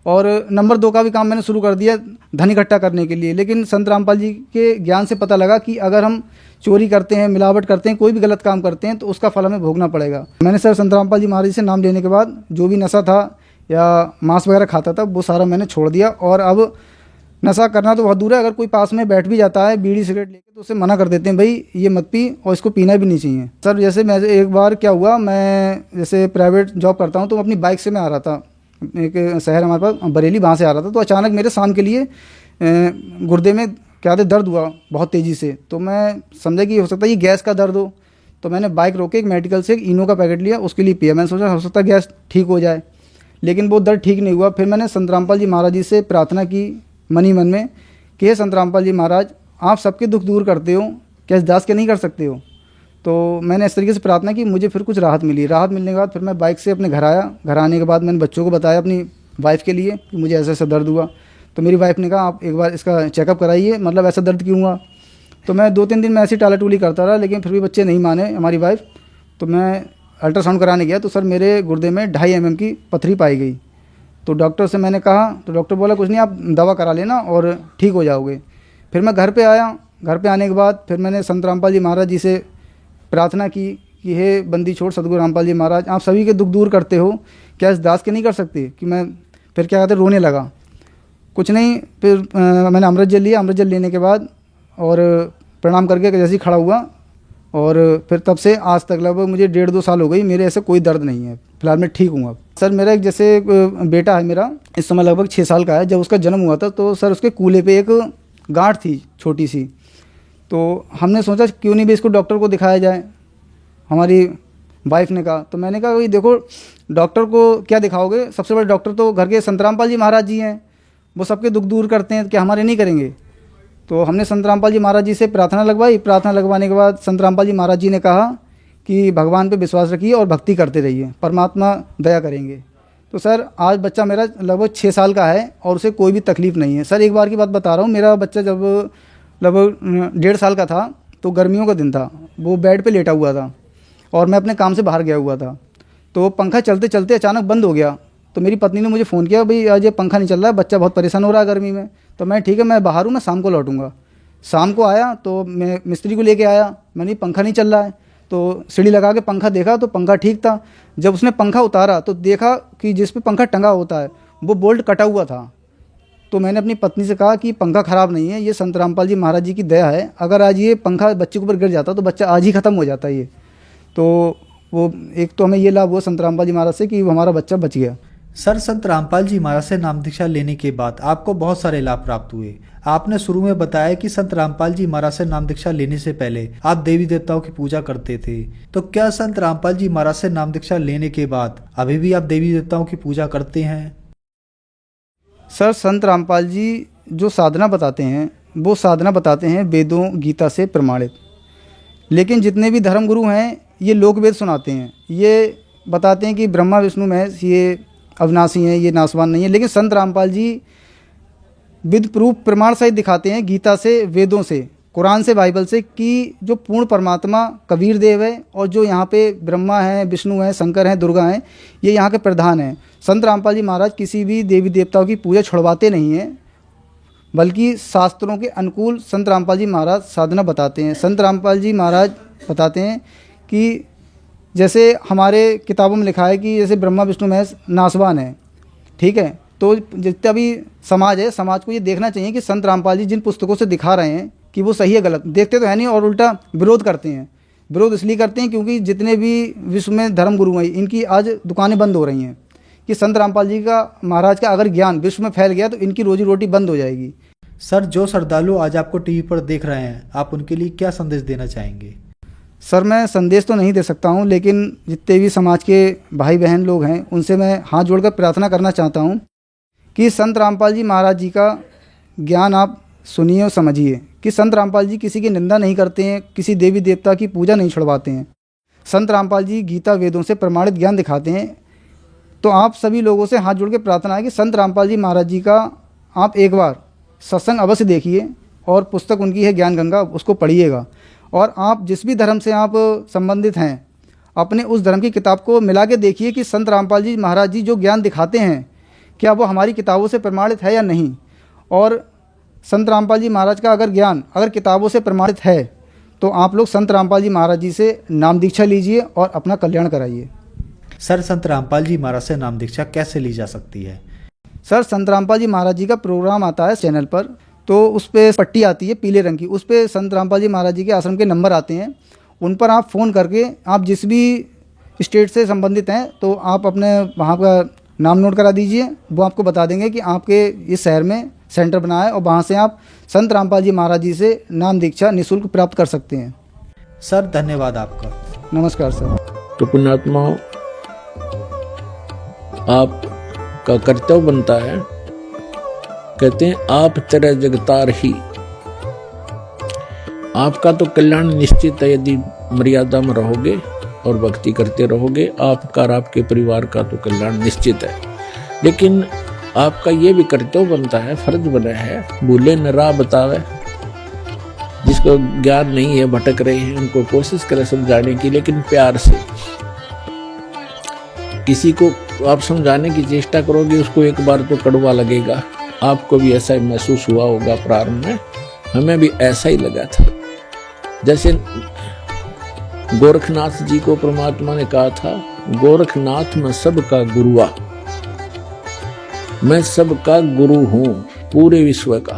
S11: और नंबर 2 का भी काम मैंने शुरू कर दिया धन इकट्ठा करने के लिए। लेकिन संत रामपाल जी के ज्ञान से पता लगा कि अगर हम चोरी करते हैं, मिलावट करते हैं, कोई भी गलत काम करते हैं तो उसका फल हमें भोगना पड़ेगा। मैंने सर संत रामपाल जी महाराज से नाम लेने के बाद जो भी नशा था या मांस वगैरह खाता था वो सारा मैंने छोड़ दिया। और अब नशा करना तो बहुत दूर है, अगर कोई पास में बैठ भी जाता है बीड़ी सिगरेट लेके तो उसे मना कर देते हैं, भाई ये मत पी और इसको पीना भी नहीं चाहिए। सर जैसे मैं एक बार क्या हुआ, मैं जैसे प्राइवेट जॉब करता हूँ तो अपनी बाइक से मैं आ रहा था, एक शहर हमारे पास बरेली, वहाँ से आ रहा था। तो अचानक मेरे शाम के लिए गुर्दे में क्या कहते दर्द हुआ बहुत तेज़ी से। तो मैं समझा कि हो सकता है ये गैस का दर्द हो। तो मैंने बाइक रोके, एक मेडिकल से एक इनो का पैकेट लिया, उसके लिए पिया। मैंने सोचा हो सकता है गैस ठीक हो जाए, लेकिन वो दर्द ठीक नहीं हुआ। फिर मैंने संत रामपाल जी महाराज जी से प्रार्थना की मन ही मन में कि हे संत रामपाल जी महाराज, आप सबके दुख दूर करते हो, क्या इस दास के नहीं कर सकते हो? तो मैंने इस तरीके से प्रार्थना की, मुझे फिर कुछ राहत मिली। राहत मिलने के बाद फिर मैं बाइक से अपने घर आया। घर आने के बाद मैंने बच्चों को बताया, अपनी वाइफ़ के लिए, कि मुझे ऐसा ऐसा दर्द हुआ। तो मेरी वाइफ़ ने कहा आप एक बार इसका चेकअप कराइए, मतलब ऐसा दर्द क्यों हुआ। तो मैं 2-3 दिन में ऐसी टाला टूली करता रहा, लेकिन फिर भी बच्चे नहीं माने, हमारी वाइफ़। तो मैं अल्ट्रासाउंड कराने गया तो सर मेरे गुर्दे में 2.5 mm की पथरी पाई गई। तो डॉक्टर से मैंने कहा तो डॉक्टर बोला कुछ नहीं, आप दवा करा लेना और ठीक हो जाओगे। फिर मैं घर पे आया। घर पे आने के बाद फिर मैंने संत रामपाल जी महाराज जी से प्रार्थना की कि हे बंदी छोड़ सदगुरु रामपाल जी महाराज, आप सभी के दुख दूर करते हो, क्या इस दास के नहीं कर सकते? कि मैं फिर क्या कहते रोने लगा। कुछ नहीं, फिर मैंने अमृत जल लिया। अमृत जल लेने के बाद और प्रणाम करके जैसे ही खड़ा हुआ और फिर तब से आज तक लगभग मुझे 1.5-2 साल हो गई, मेरे ऐसे कोई दर्द नहीं है। फिलहाल मैं ठीक हूँ अब। सर मेरा एक जैसे बेटा है मेरा, इस समय लगभग 6 साल का है। जब उसका जन्म हुआ था तो सर उसके कूल्हे पे एक गांठ थी छोटी सी। तो हमने सोचा क्यों नहीं भी इसको डॉक्टर को दिखाया जाए। हमारी वाइफ ने कहा, तो मैंने कहा भाई देखो डॉक्टर को क्या दिखाओगे, सबसे बड़े डॉक्टर तो घर के संत रामपाल जी महाराज जी हैं, वो सबके दुख दूर करते हैं, क्या हमारे नहीं करेंगे? तो हमने संत रामपाल जी महाराज जी से प्रार्थना लगवाई। प्रार्थना लगवाने के बाद संत रामपाल जी महाराज जी ने कहा कि भगवान पे विश्वास रखिए और भक्ति करते रहिए, परमात्मा दया करेंगे। तो सर आज बच्चा मेरा लगभग 6 साल का है और उसे कोई भी तकलीफ़ नहीं है। सर एक बार की बात बता रहा हूँ, मेरा बच्चा जब लगभग 1.5 साल का था तो गर्मियों का दिन था, वो बेड पे लेटा हुआ था और मैं अपने काम से बाहर गया हुआ था। तो पंखा चलते चलते अचानक बंद हो गया। तो मेरी पत्नी ने मुझे फ़ोन किया, भाई आज ये पंखा नहीं चल रहा है, बच्चा बहुत परेशान हो रहा है गर्मी में। तो मैं ठीक है, मैं बाहर हूँ, मैं शाम को लौटूंगा। शाम को आया तो मैं मिस्त्री को लेके आया, मैंने पंखा नहीं चल रहा है। तो सीढ़ी लगा के पंखा देखा तो पंखा ठीक था। जब उसने पंखा उतारा तो देखा कि जिस पे पंखा टंगा होता है वो बोल्ट कटा हुआ था। तो मैंने अपनी पत्नी से कहा कि पंखा ख़राब नहीं है, ये संत रामपाल जी महाराज जी की दया है, अगर आज ये पंखा बच्चे के ऊपर गिर जाता तो बच्चा आज ही ख़त्म हो जाता ये। तो वो एक तो हमें ये लाभ हुआ संत रामपाल जी महाराज से कि हमारा बच्चा बच गया।
S10: सर संत रामपाल जी महाराज से नाम दीक्षा लेने के बाद आपको बहुत सारे लाभ प्राप्त हुए। आपने शुरू में बताया कि संत रामपाल जी महाराज से नाम दीक्षा लेने से पहले आप देवी देवताओं की पूजा करते थे, तो क्या संत रामपाल जी महाराज से नाम दीक्षा लेने के बाद अभी भी आप देवी देवताओं की पूजा करते हैं?
S11: सर संत रामपाल जी जो साधना बताते हैं वो साधना बताते हैं वेदों गीता से प्रमाणित। लेकिन जितने भी धर्मगुरु हैं ये लोकवेद सुनाते हैं, ये बताते हैं कि ब्रह्मा विष्णु महेश ये अविनाशी हैं, ये नासवान नहीं है। लेकिन संत रामपाल जी विद प्रूफ प्रमाण सहित दिखाते हैं गीता से, वेदों से, कुरान से, बाइबल से कि जो पूर्ण परमात्मा कबीर देव है और जो यहाँ पे ब्रह्मा हैं, विष्णु हैं, शंकर हैं, दुर्गा हैं, ये यहाँ के प्रधान हैं। संत रामपाल जी महाराज किसी भी देवी देवताओं की पूजा छुड़वाते नहीं हैं, बल्कि शास्त्रों के अनुकूल संत रामपाल जी महाराज साधना बताते हैं। संत रामपाल जी महाराज बताते हैं कि जैसे हमारे किताबों में लिखा है कि जैसे ब्रह्मा विष्णु महेश नासवान है, ठीक है, तो जितना भी समाज है, समाज को ये देखना चाहिए कि संत रामपाल जी जिन पुस्तकों से दिखा रहे हैं कि वो सही है गलत, देखते तो है नहीं और उल्टा विरोध करते हैं। विरोध इसलिए करते हैं क्योंकि जितने भी विश्व में धर्मगुरु हैं इनकी आज दुकानें बंद हो रही हैं कि संत रामपाल जी का महाराज का अगर ज्ञान विश्व में फैल गया तो इनकी रोजी रोटी बंद हो जाएगी।
S10: सर, जो श्रद्धालु आज आपको टीवी पर देख रहे हैं, आप उनके लिए क्या संदेश देना चाहेंगे?
S11: सर, मैं संदेश तो नहीं दे सकता हूं, लेकिन जितने भी समाज के भाई बहन लोग हैं उनसे मैं हाथ जोड़कर प्रार्थना करना चाहता हूं कि संत रामपाल जी महाराज जी का ज्ञान आप सुनिए और समझिए कि संत रामपाल जी किसी की निंदा नहीं करते हैं, किसी देवी देवता की पूजा नहीं छुड़वाते हैं। संत रामपाल जी गीता वेदों से प्रमाणित ज्ञान दिखाते हैं। तो आप सभी लोगों से हाथ जोड़ के प्रार्थना है कि संत रामपाल जी महाराज जी का आप एक बार सत्संग अवश्य देखिए और पुस्तक उनकी है ज्ञान गंगा, उसको पढ़िएगा। और आप जिस भी धर्म से आप संबंधित हैं अपने उस धर्म की किताब को मिला के देखिए कि संत रामपाल जी महाराज जी जो ज्ञान दिखाते हैं क्या वो हमारी किताबों से प्रमाणित है या नहीं। और संत रामपाल जी महाराज का अगर ज्ञान अगर किताबों से प्रमाणित है तो आप लोग संत रामपाल जी महाराज जी से नाम दीक्षा लीजिए और अपना कल्याण कराइए।
S10: सर, संत रामपाल जी महाराज से नाम दीक्षा कैसे ली जा सकती है?
S11: सर, संत रामपाल जी महाराज जी का प्रोग्राम आता है चैनल पर, तो उस पर पट्टी आती है पीले रंग की, उस पर संत रामपाल जी महाराज जी के आश्रम के नंबर आते हैं। उन पर आप फ़ोन करके आप जिस भी स्टेट से संबंधित हैं तो आप अपने वहाँ का नाम नोट करा दीजिए, वो आपको बता देंगे कि आपके इस शहर में सेंटर बना है और वहाँ से आप संत रामपाल जी महाराज जी से नाम दीक्षा निःशुल्क प्राप्त कर सकते हैं।
S10: सर, धन्यवाद आपका।
S11: नमस्कार सर।
S1: तो पुण्यात्माओं, आपका कर्तव्य बनता है, कहते हैं आप तेरे जगतार ही, आपका तो कल्याण निश्चित है यदि मर्यादा में रहोगे और भक्ति करते रहोगे। आपका और आपके परिवार का तो कल्याण निश्चित है, लेकिन आपका ये भी कर्तव्य बनता है, फर्ज बना है, भूले न राह बतावे, जिसको ज्ञान नहीं है, भटक रहे हैं, उनको कोशिश करें समझाने की, लेकिन प्यार से। किसी को आप समझाने की चेष्टा करोगे उसको एक बार तो कड़वा लगेगा। आपको भी ऐसा ही महसूस हुआ होगा प्रारंभ में, हमें भी ऐसा ही लगा था। जैसे गोरखनाथ जी को परमात्मा ने कहा था, गोरखनाथ मैं सबका गुरुआ, मैं सबका गुरु हूं पूरे विश्व का।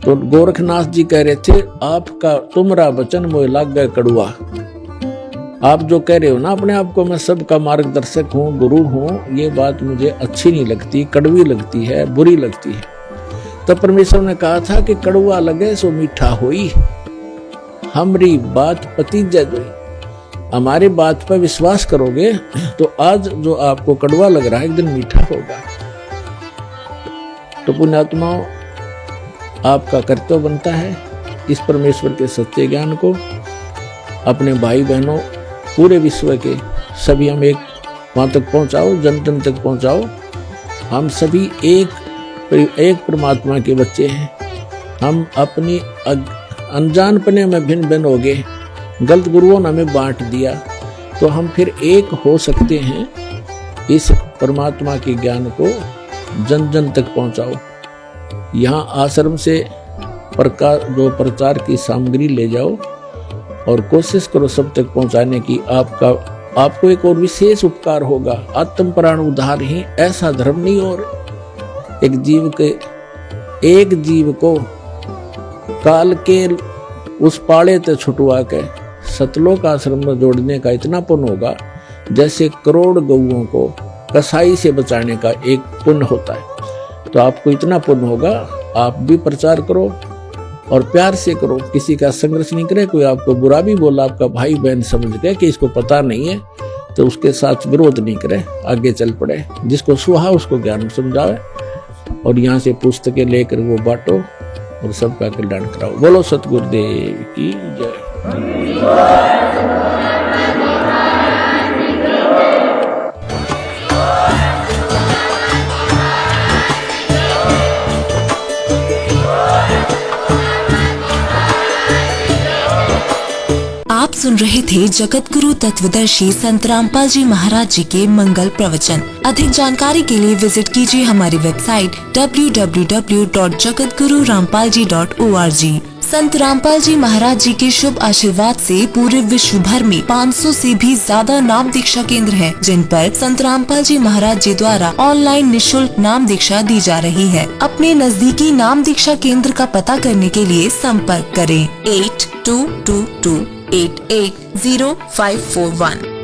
S1: तो गोरखनाथ जी कह रहे थे, आपका तुमरा वचन मोह लाग गए कड़ुआ। आप जो कह रहे हो ना अपने आप को मैं सबका मार्गदर्शक हूँ, गुरु हूँ, ये बात मुझे अच्छी नहीं लगती, कड़वी लगती है, बुरी लगती है। तो परमेश्वर ने कहा था कि कड़वा लगे सो मीठा होई, हमरी बात पति जय। हमारी बात पर विश्वास करोगे तो आज जो आपको कड़वा लग रहा है एक दिन मीठा होगा। तो पुण्यात्माओं, आपका कर्तव्य बनता है इस परमेश्वर के सत्य ज्ञान को अपने भाई बहनों पूरे विश्व के सभी हम एक वहाँ तक पहुँचाओ, जन जन तक पहुँचाओ। हम सभी एक परमात्मा के बच्चे हैं। हम अपनी अनजानपने में भिन्न भिन्न हो गए, गलत गुरुओं ने हमें बांट दिया, तो हम फिर एक हो सकते हैं। इस परमात्मा के ज्ञान को जन जन तक पहुँचाओ। यहाँ आश्रम से जो प्रचार की सामग्री ले जाओ और कोशिश करो सब तक पहुंचाने की। आपको एक और विशेष उपकार होगा, आत्म प्राण उद्धार ही ऐसा धर्म नहीं। और एक जीव को काल के उस पाड़े ते छुटवा के सतलोक आश्रम में जोड़ने का इतना पुण्य होगा जैसे करोड़ गौओं को कसाई से बचाने का एक पुण्य होता है। तो आपको इतना पुण्य होगा, आप भी प्रचार करो और प्यार से करो, किसी का संघर्ष नहीं करे। कोई आपको बुरा भी बोला, आपका भाई बहन समझ के कि इसको पता नहीं है, तो उसके साथ विरोध नहीं करे, आगे चल पड़े। जिसको सुहा उसको ज्ञान समझावे और यहाँ से पुस्तकें लेकर वो बांटो और सबका कल्याण कराओ। बोलो सतगुरुदेव की जय।
S12: आप सुन रहे थे जगत गुरु तत्वदर्शी संत रामपाल जी महाराज जी के मंगल प्रवचन। अधिक जानकारी के लिए विजिट कीजिए हमारी वेबसाइट www.jagatgururampalji.org। संत रामपाल जी महाराज जी के शुभ आशीर्वाद से पूरे विश्व भर में 500 से भी ज्यादा नाम दीक्षा केंद्र हैं, जिन पर संत रामपाल जी महाराज जी द्वारा ऑनलाइन निशुल्क नाम दीक्षा दी जा रही है। अपने नजदीकी नाम दीक्षा केंद्र का पता करने के लिए संपर्क करें 8222880541।